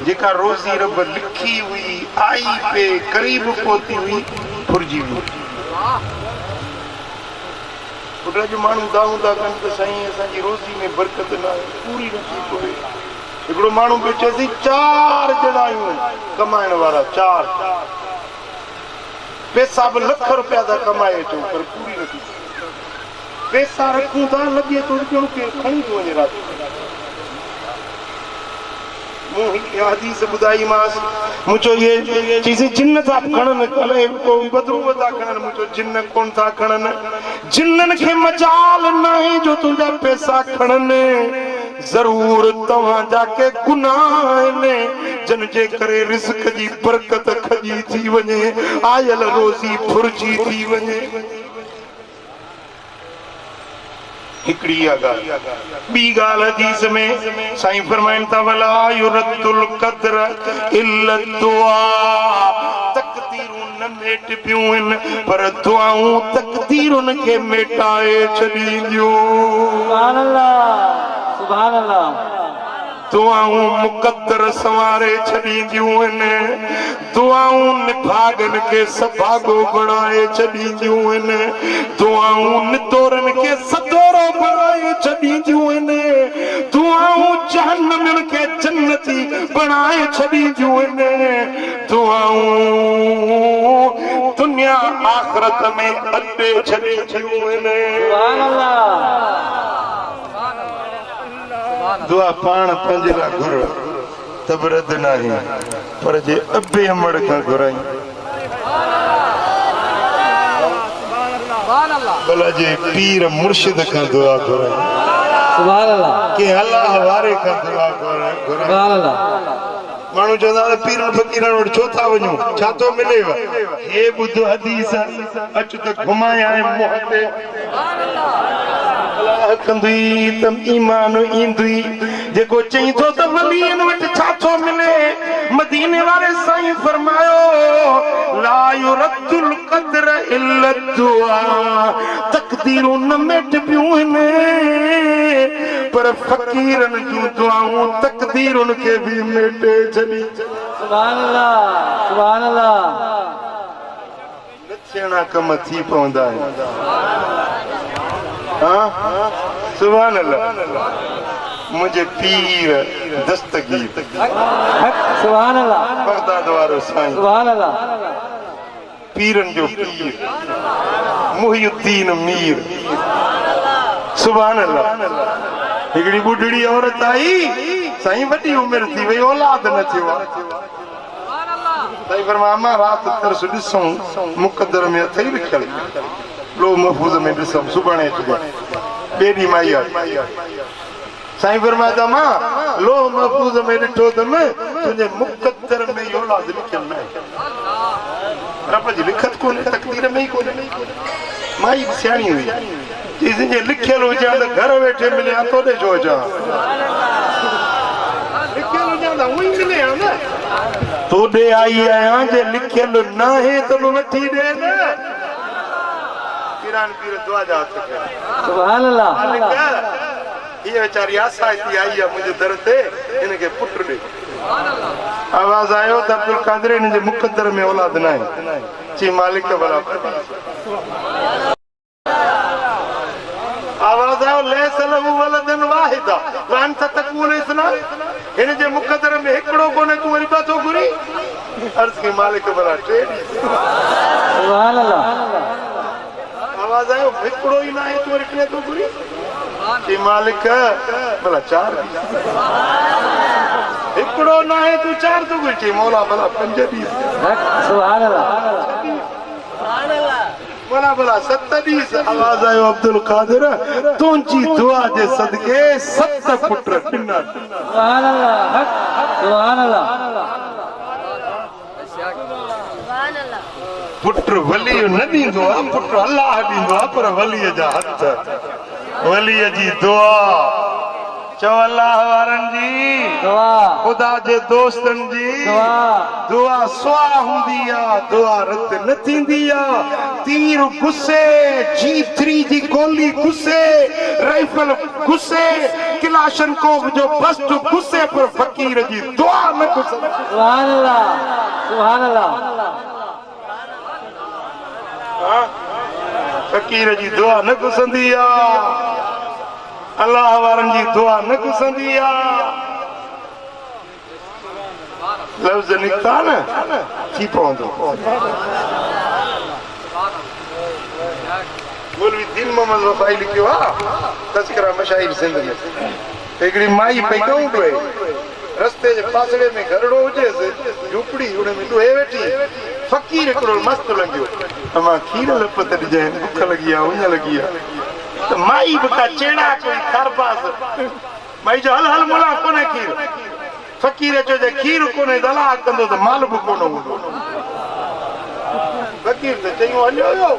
जेका रोज़ी रब लिखी हुई आई पे क़रीब पहुती हुई फुरिजी हुई। पुट जो माण्हू दाऊं था कनि त साईं असांजी रोज़ी में बरकत न आहे, पूरी नथी पवे। हिकिड़ो माण्हू पियो चएसि 4 ॼणा आहियूं कमाइण वारा, 4 पैसा बि लख रुपया था कमाए अचूं पर पूरी नथी पवे। पैसा रखूं था लॻे थो ॼण केरु खणी थो वञे राति मूं हिकु हदीस ॿुधाईमांसि। मूं चयो इहे चीज़ जिन था खणनि अलाए को बदरू था खणनि। मूं चयो जिन कोन था खणनि, जिन्ननि खे मजाल न आहे जो तुंहिंजा पैसा खणनि। ज़रूर तव्हांजा के गुनाह आहिनि जिन जे करे रिज़्क़ जी बरकत खजी थी वञे, आयल रोज़ी फुरिजी थी वञे। हिकिड़ी इहा ॻाल्हि। ॿी ॻाल्हि हदीस में साईं फरमाइनि था वला युरद्दुल क़द्र इल्ला दुआ। तक़दीरूं न मेटिबियूं आहिनि पर दुआऊं तक़दीरुनि खे मेटाए छॾींदियूं। सुभान अल्लाह सुभान अल्लाह। दुआऊं मुक़द्दर संवारे छॾींदियूं आहिनि, दुआऊं निभागनि खे सभागो बणाए छॾींदियूं आहिनि, दुआऊं नितोरनि खे सदोरो बणाए छॾींदियूं आहिनि, दुआऊं जहन्नमियुनि खे जन्नती बणाए छॾींदियूं आहिनि, दुआऊं दुनिया आख़िरत में अॾे छॾींदियूं आहिनि। सुभान अल्लाह। दुआ पाण पंहिंजे लाइ घुर त बि रद न आहे पर जे अबे अमड़ खां घुराई भला जे पीर मुर्शिद खां दुआ घुराई सुभान अल्लाह के अल्लाह वारे खां दुआ घुराई। सुभान अल्लाह। माण्हू चवंदा पीरनि फ़क़ीरनि वटि छो था वञूं, छा थो मिलेव? हे ॿुध हदीस अच त घुमाया मुंहं ते कंदी त ईमान ईंदी। जेको चई थो त वलीअनि वटि छा थो मिले, मदीने वारे साईं फरमायो ला युरद्दुल क़द्र इल्ला दुआ। तक़दीरूं न मेटिबियूं आहिनि पर फ़क़ीरनि जूं दुआऊं तक़दीरुनि खे बि मेटे छॾी। सुभान अल्लाह सुभान अल्लाह। न थियणा कम थी पवंदा आहिनि। हाँ सुभान अल्लाह मुझे पीर दस्तगीर सुभान अल्लाह बगदाद वारो साईं सुभान अल्लाह पीरन जो पीर मुहियुद्दीन मीर सुभान अल्लाह हिकड़ी बुढ़ड़ी औरत आई साईं वॾी उमिरि थी वई औलाद न थियो साईं फरमाया रात तरस ॾिसूं मुक़दर में अथई लिखियल लो महफूज़ में ॾिसूं सुभाणे अचिजे ॿिए ॾींहुं माई आई साईं फरमाया मां लो महफूज़ में ॾिठो त तुंहिंजे मुक़दर में औलाद लिखियल न आहे रब जी लिखत कोन्हे तकदीर में ई कोन्हे माई सियाणी हुई जे लिखियल हुजे त घर वेठे मिले हा तोॾे छो अचां लिखियल हुजे त उहो ई मिले हा न तोॾे आई आहियां जे लिखियल न आहे त वठी ॾे न पीरान पीर दुआ जा हथ कया सुभान अल्लाह ये बेचारी आशा थी आई है मुझे दर ते इनके पुत्र दे आवाज आयो त अब्दुल कादिर इन जे मुकद्दर में औलाद ना है ची मालिक के बराबर आवाज आयो ले सलहु वलदन वाहिदा वान तकून इसना इन जे मुकद्दर में एकड़ो कोने तू वरी बातो गुरी अर्ज के मालिक के बराबर टेडी सुभान अल्लाह आवाज आयो एकड़ो ही ना है तू वरी किने तो गुरी ची मालिक भला चार एकड़ो ना है तू चार तो गुरी ची मौला भला पंज दी सुभान अल्लाह भला भला 7 दी आवाज आयो अब्दुल कादिर तुंजी दुआ जे सदके 7 पुत्र पिना सुभान अल्लाह सुभान अल्लाह पुत्र वली न दींदो आहे पुत्र अल्लाह दींदो आहे पर वली जा हथ वली जी दुआ चो अल्लाह वारन जी दुआ खुदा जे दोस्तन जी दुआ दुआ स्वा हुंदी आ दुआ रत न थींदी आ तीर गुस्से G3 जी गोली गुस्से राइफल गुस्से किलाशनकोव जो बस्ट गुस्से पर फकीर जी दुआ न गुस्से सुभान अल्लाह सुभान अल्लाह फकीर जी दुआ न गुसंदी आ अल्लाह वारन जी दुआ न गुसंदी आ लफ्ज निकता न थी पवंदो मौलवी दीन मोहम्मद वफाई लिखियो आ तज़किरा मशाइर सिंध में हिकड़ी माई पई कहूं पई रस्ते जे पासड़े में घरड़ो हुजे झुपड़ी उन में ॾोहे वेठी फकीर हिकिड़ो मस्त लॻियो मां खीर लपत ॾिजां बुख लॻी आहे उञ लॻी आहे त माई बि का चेड़ा कोई ख़रबास माई जो हल हल मुला कोन्हे खीर फकीर चयो जे खीर कोन्हे दला कंदो त माल बि कोन हूंदो फकीर त चयूं हलियो वियो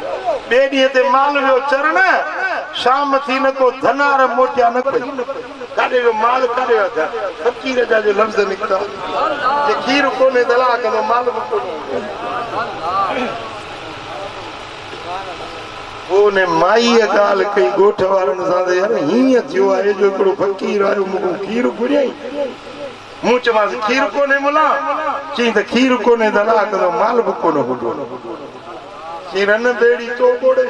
ॿिए ॾींहं ते माल वियो चरण शाम थी न को धनार मोटिया न कोई काॾे वियो माल काॾे वियो फकीर जा जो लफ़्ज़ निकिता जे खीर कोन्हे दला कंदो माल बि कोन ओने माई ॻाल्हि कई ॻोठ वारनि सां त यार हीअं थियो आहे जो हिकिड़ो फकीर आयो मूंखां खीर घुरियई मूं चयोमांसि खीर कोन्हे मुला चई त खीर कोन्हे दला कंदो माल बि कोन हुडो चई रन बेड़ी तो कोड़े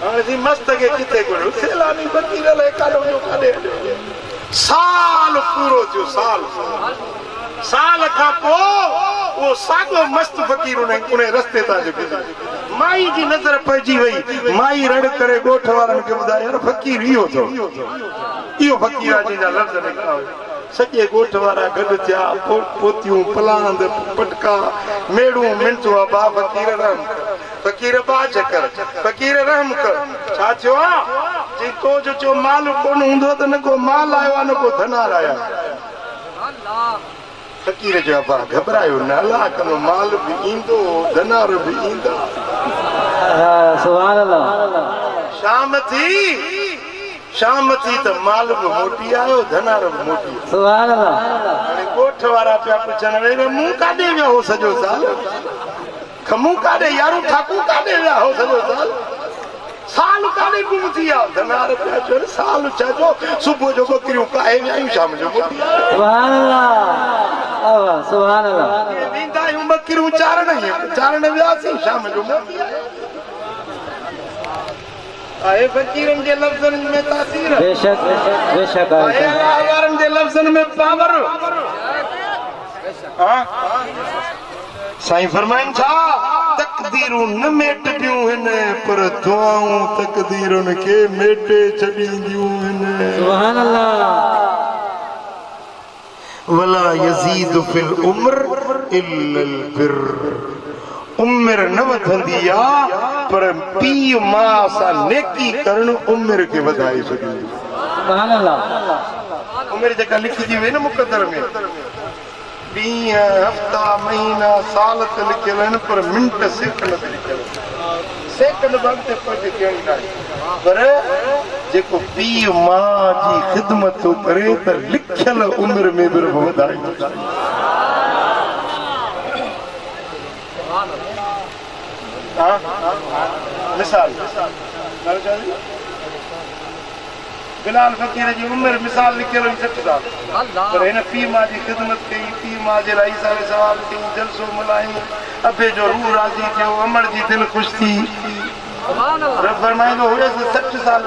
हाणे मस्त के किथे घुरियो सेलानी फकीर लाइ काॾो जो काॾे साल पूरो थियो साल खां पोइ वो सागो मस्त फकीर उन रस्ते तां माई जी नज़र पइजी वई माई रड़ करे ॻोठ वारनि खे ॿुधायो यार फकीर इहो थो इहो फकीर आहे जंहिंजा लफ़्ज़ निकिता सॼे ॻोठ वारा गॾु थिया पोतियूं पलांद पटका मेड़ूं मिंटूं बा फकीर रहम कर फकीर बा चकर फकीर रहम कर छा थियो आहे जी तो जो चयो माल कोन हूंदो त न को माल आयो आहे न को धनार आया फकीर जो अबा घबरायो न अल्लाह कंदो माल बि ईंदो धनार बि ईंदा सुभान अल्लाह शाम थी त माल बि मोटी आयो धनार बि मोटी सुभान अल्लाह हाणे ॻोठ वारा पिया पुछण वे मूं काॾे विया हो सॼो साल खमूं काॾे यारूं ठाकूं काॾे विया हो सॼो साल काॾे गुम थी विया धनार पिया चयो साल छा जो सुबुह जो बकरियूं काहे वियायूं शाम जो मोटी सुभान अल्लाह सुभान अल्लाह वेंदा आहियूं बकरियूं चारण वियासीं शाम जो मोटी आए फकीरन जे लफ्ज़न में तासीर, बेशक बेशक आए आवारन जे लफ्ज़न में पावर। हां साईं फरमाइन छा तकदीरूं न मेट दियूं हिन पर दुआऊं तकदीरुन के मेटे छॾींदियूं हिन। सुभान अल्लाह। वला यजीद फिल उम्र इल्लल बिर। उम्र न वधंदी आ पर पीउ मां सां नेकी करण उम्र के वधाए छॾींदी। सुभान अल्लाह। उम्र जेका लिखी थी वे न मुक़द्दर में ॾींहं हफ़्ता महीना साल ते लिखियल आहिनि पर मिंट सेकंड ते लिखियल आहिनि। सेकंड वक़्त पहुचे कहिड़ी ॻाल्हि पर जेको पीउ मां जी ख़िदमत थो करे त लिखियल उम्र में बि वधाए। मिसाल बिलाल फकीर जी उम्र मिसाल लिखियल 60 साल पर हिन पीउ मां जी ख़िदमत कई, पीउ मां जे लाइ सारे सवाल कई, जलसो मल्हाई, अबे जो रूह राज़ी थियो, अमड़ जी दिल ख़ुशि थी। रब फरमाईंदो हुयसि 60 साल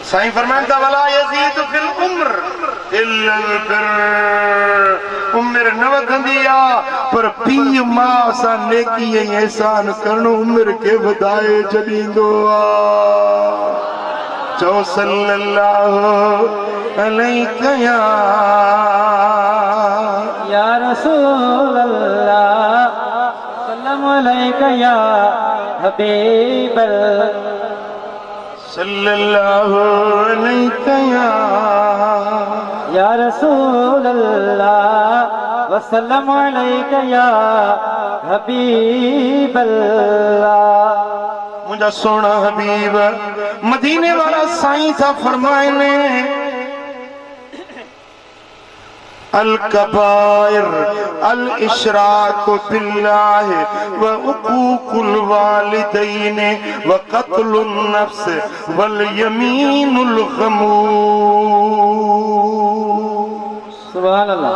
साईं फरमाइनि था वला यज़ीद फिल उम्र इल्लल बिर। उम्र न वधंदी आ पर पीउ मां सां नेकी ऐं एहसान करण उम्र के वधाए छॾींदो आ। चओ सल्लल्लाहु अलैहि या रसूल अल्लाह सल्लल्लाहु अलैहि या हबीब सल्लल्लाहु अलैहि या रसूल अल्लाह वसल्लम अलैका या हबीब अल्लाह। मुझा सोना हबीब मदीने वाला साईं था फरमाइने अल कबाइर अल इशराक बिल्लाह व उकूकुल वालिदैन व कत्लुन नफ्स वल यमीनुल खमूस। सुभान अल्लाह।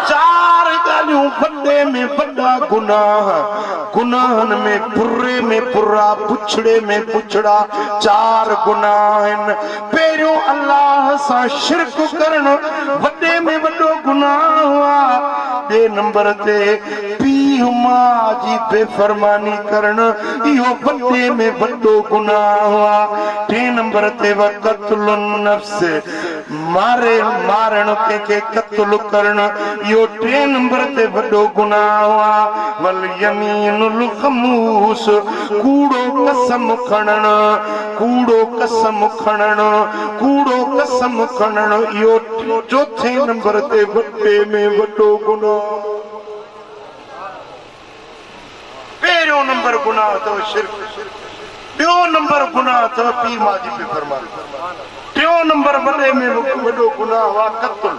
चार ॻाल्हियूं वॾे में वॾा गुनाह, गुनाहन में बुरे में बुरा, पुछड़े में पुछड़ा, चार गुनाह आहिनि। पहिरियों अल्लाह सां शिरक करण वॾे में वॾो गुनाह हुआ। ॿिए नंबर ते पीउ मां जी बेफ़रमानी करण इहो वॾे में वॾो गुनाह हुआ। टे नंबर ते वक़तुल नफ्स मारण कंहिंखे क़त्ल करण इहो टे नंबर ते वॾो गुनाह हुआ। वल यमीनुल खमूस कूड़ो कसम खणण, कूड़ो कसम खणण, कूड़ो कसम खणण इहो चौथे नंबर ते वॾे में वॾो गुनाह। पहिरियों नंबर गुनाह अथव शिरक, ॿियो नंबर गुनाह अथव पीउ मां जी बेफ़रमानी, टियों नंबर वॾे में वॾो गुनाह हुआ क़त्ल,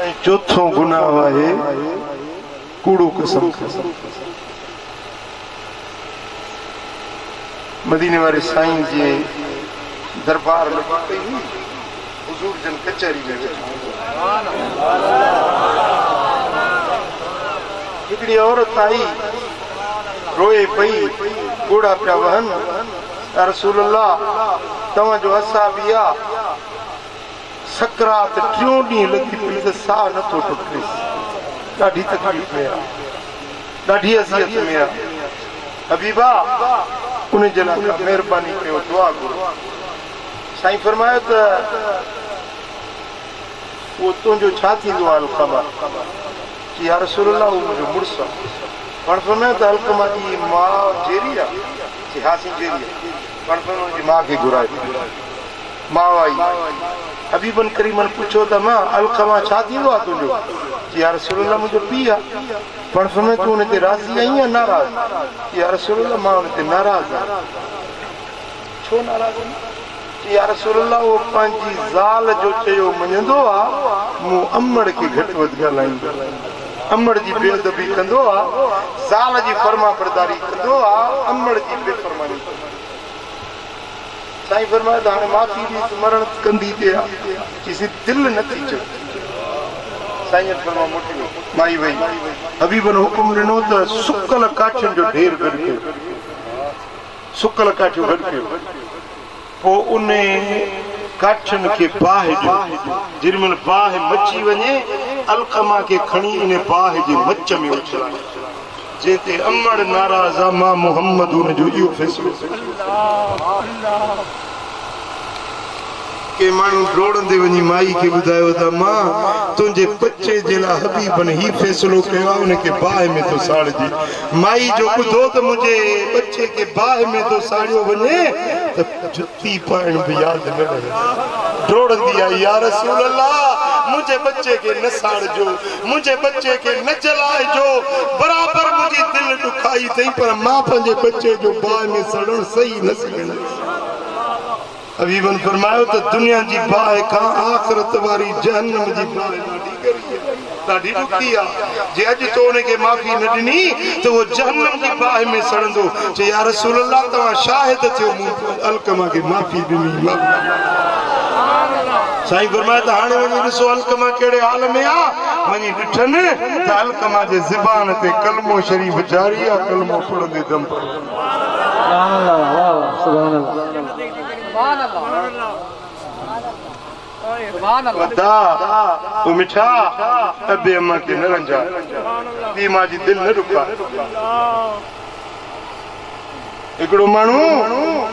ऐं चौथों गुनाह आहे कूड़ो कसम। मदीने वारे साईं जी दरबार में हुजूर जन कचहरी में हिकिड़ी औरत आई रोए पई, घोड़ा पिया वहन, या रसूल अल्लाह तव्हांजो असाबी आहे, सकरात टियों ॾींहुं लॻी पई त साह नथो टुटेसि, ॾाढी तकलीफ़ में आहे, ॾाढी अज़ियत में आहे। हबीबा उन जे लाइ महिरबानी कयो, दुआ घुरो। साईं फरमायो त उहो तुंहिंजो छा थींदो आहे अलक़मा? कि या रसूल अल्लाह उहो मुंहिंजो मुड़ुसु आहे। पाण फरमायो त अलक़मा जी माउ जेरी आहे, कि हा साईं जेरी आहे। पाण फरमायो हुनजी माउ खे घुराए, माउ आई, हबीबन करीमन पुछो त मां अलक़मा छा थींदो आहे तुंहिंजो? कि या रसूल अल्लाह मुंहिंजो पीउ आहे। पाण फरमायो तूं हुन ते राज़ी आहीं या नाराज़? कि या रसूल अल्लाह मां हुन ते नाराज़ आहियां। छो नाराज़ आहीं? कि या रसूल अल्लाह उहो पंहिंजी ज़ाल जो चयो मञंदो आहे, मूं अमड़ खे घटि वधि ॻाल्हाईंदो, अमड़ जी बेअदबी कंदो आहे, ज़ाल जी फर्मा बरदारी कंदो आहे, अमड़ जी बेफ़रमानी कंदो आहे। साईं फरमायो त हाणे माफ़ी ॾी मरण कंदी ते आहे, चईसि दिलि नथी चए, साईं फरमा मोटी माई वई हबीबन हुकुम ॾिनो त सुकल काठियुनि जो ढेर गॾु कयो सुकल काठियूं गॾु कयो पोइ उन काठियुनि खे बाहि ॾियो जेॾीमहिल बाहि मची वञे अलकमा खे खणी इन बाहि जे मच में उछलायो जेते अमड़ नाराज़ आहे मां मोहम्मद उनजो इहो फ़ैसिलो के माण्हू डोड़ंदे वञी माई खे ॿुधायो त मां तुंहिंजे बचे जे लाइ हबीबन ही फ़ैसिलो कयो आहे उनखे बाहि में थो साड़िजे माई जो ॿुधो त मुंहिंजे बचे खे बाहि में थो साड़ियो वञे त जुती पाइण बि यादि न रहे डोड़ंदी आहे या रसूल अल्लाह मुंहिंजे बचे खे न साड़िजो मुंहिंजे बचे खे न जलाइजो बराबरि मुंहिंजी दिलि ॾुखाई अथई पर मां पंहिंजे बचे जो बाहि में सड़णु सही न सघंदुसि हबीबन फरमायो त दुनिया जी बाहि खां आख़िरत वारी जहन्नम जी बाहि ॾाढी ॾुखी आहे जे अॼु तो उनखे माफ़ी न ॾिनी त उहो जहन्नम जी बाहि में सड़ंदो चए या रसूल अल्लाह तव्हां शाहिद थियो मूं अलकमा खे माफ़ी ॾिनी साईं फरमायो त हाणे वञी ॾिसो अलकमा कहिड़े हाल में आहे वञी ॾिठनि त अलकमा जे ज़बान ते कलमो शरीफ़ जारी आहे कलमो पढ़ंदे दम मिठा अबे अम्मा के न रंजा ती मां जी दिल न रुका हिकिड़ो माण्हू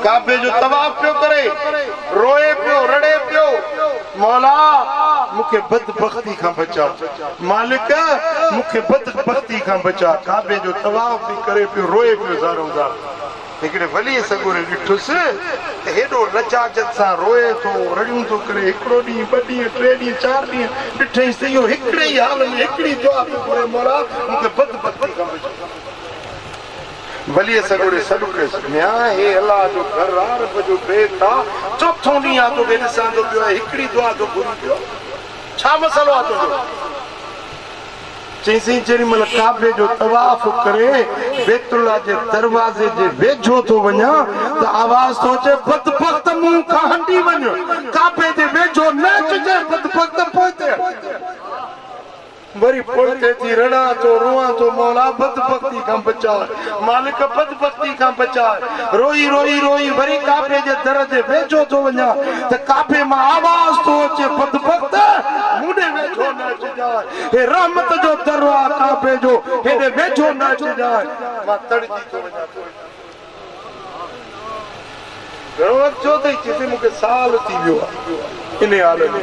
काबे जो तवाफ पियो करे रोए पियो रड़े पियो मौला मूंखे बदबख्ती खां बचा मालिक मूंखे बदबख्ती खां बचा काबे जो तवाफ भी करे पियो रोए पियो ज़ारो ज़ार हिकिड़े वली सगुरे ॾिठुसि त हेॾो लजाजत सां रोए थो रड़ियूं थो करे हिकिड़ो ॾींहुं ॿ ॾींहं टे ॾींहं चारि ॾींहं ॾिठईंसि त इहो हिकिड़े ई हाल में हिकिड़ी दुआ पियो घुरे मौला मूंखे बदबख्ती खां बचा वली सगुरे सॾु कयुसि म्या हे अलाह जो घर आहे रब जो बेत आहे चोथों ॾींहुं आहे तोखे ॾिसां थो पियो हिकिड़ी दुआ थो घुरी पियो छा मसइलो आहे तुंहिंजो चईंसि जेॾीमहिल काबे जो तवाफ करे बैतुल्लाह जे दरवाज़े जे वेझो थो वञा त आवाज़ थो अचे बदबख्त मूं खां हटी वञ काबे जे वेझो न अचिजे बदबख्त पोइते वरी पोइते थी रड़ा तो रोआ तो मौला बदबख्ती खां बचा मालिक बदबख्ती खां बचा रोई रोई रोई वरी काबे जे दर जे वेझो थो वञा त काबे मां आवाज़ थो अचे बदबख्त मूंडे वेझो न अचिजांइ हे रहमत जो दर आहे काबे जो हेॾे वेझो न अचिजांइ मां तड़जी थो वञा घणो वक़्तु छो अथई चइसि मूंखे साल थी वियो आहे इन हाल में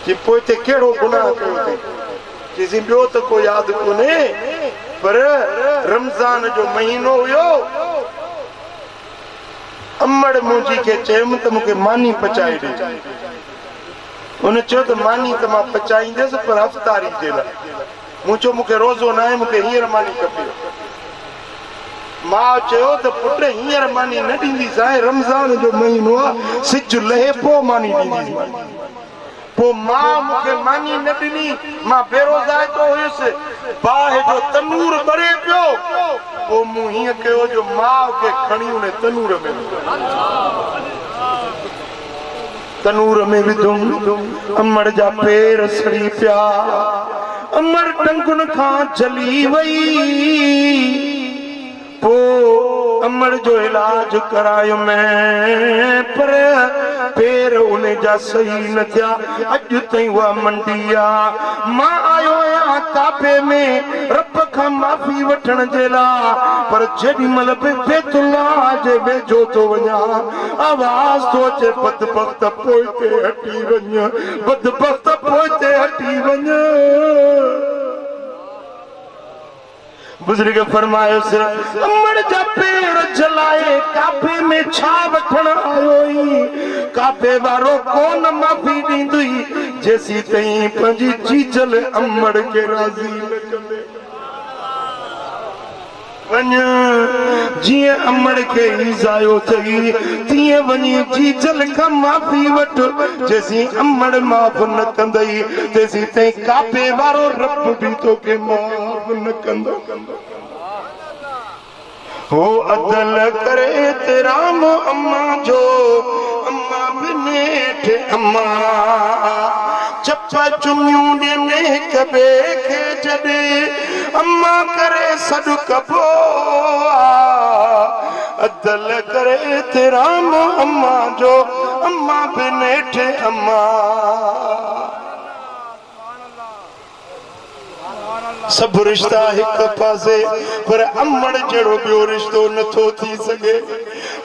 कि पोइते कहिड़ो गुनाह कयो अथई चइसि ॿियो त को यादि कोन्हे पर रमज़ान जो महीनो हुयो अमड़ मुंहिंजी खे चयुमि त मूंखे मानी पचाए ॾे हुन चयो त मानी त मां पचाईंदसि पर हफ़्तारी जे लाइ मूं चयो मूंखे रोज़ो न आहे मूंखे हींअर मानी खपे मां चयो त पुट हींअर मानी न ॾींदीसांइ रमज़ान जो महीनो आहे सिज लहे पोइ मानी ॾींदीसांइ पोइ मां मूंखे मानी न ॾिनी मां बेरोज़ाए थो हुयुसि बाहि जो तनूर ॿरे पियो पोइ मूं हीअं कयो जो माउ खे खणी उन तनूर में विधुमि अमड़ जा पेर सड़ी पिया अमड़ टंगुनि खां जली वई पोइ अमड़ जो इलाज करायो मैं पर पेर उन जा सही न थिया अॼु ताईं उहा मंडी आहे मां आयो आहियां काबे में रब खां माफ़ी वठण जे लाइ पर जेॾीमहिल बि बैतुल्लाह जे वेझो थो वञा आवाज़ थो अचे बदबख्त पोइते हटी वञ बदबख्त पोइते हटी वञ बुजुर्ग फरमायोसि अमड़ जा पेर जलाए काबे में छा वठण आयो काबे वारो कोन माफ़ी ॾींदुई जेसी ताईं पंहिंजी चीजल अमड़ खे राज़ी न कंदे वञ जीअं अमड़ खे ईज़ायो अथई तीअं वञी चीजल खां माफ़ी वठ जेसी अमड़ माफ़ न कंदई तेसी ताईं काबे वारो रब बि तोखे माफ़ न कंदो हो अदल करे तेरा मो अम्मा जो अम्मा बिनेठ अम्मा चप्पा चुमियूं ॾियनि कबे खे जॾे अम्मा करे सॾु कबो अदल करे तेराम अम्मा जो अम्मा बि नेठ अम्मा सब रिश्ता एक पासे पर अम्मड़ जड़ो बियो रिश्तो नथो थी सके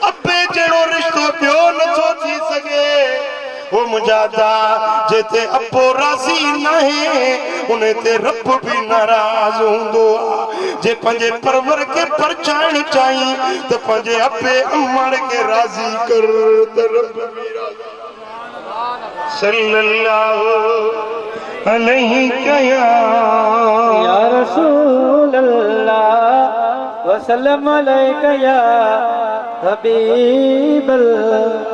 अबे जड़ो रिश्तो बियो नथो थी सके वो मुजादा जेते अबो राजी नहीं उन्हें ते रब भी नाराज होंदो जे पंजे परवर के परछाण चाहिए तो पंजे अबे अम्मड़ के राजी कर तो रब भी राजी सल्लल्लाहु अलैहि या रसूल अल्लाह वसल्लम अलैका या हबीब अल्लाह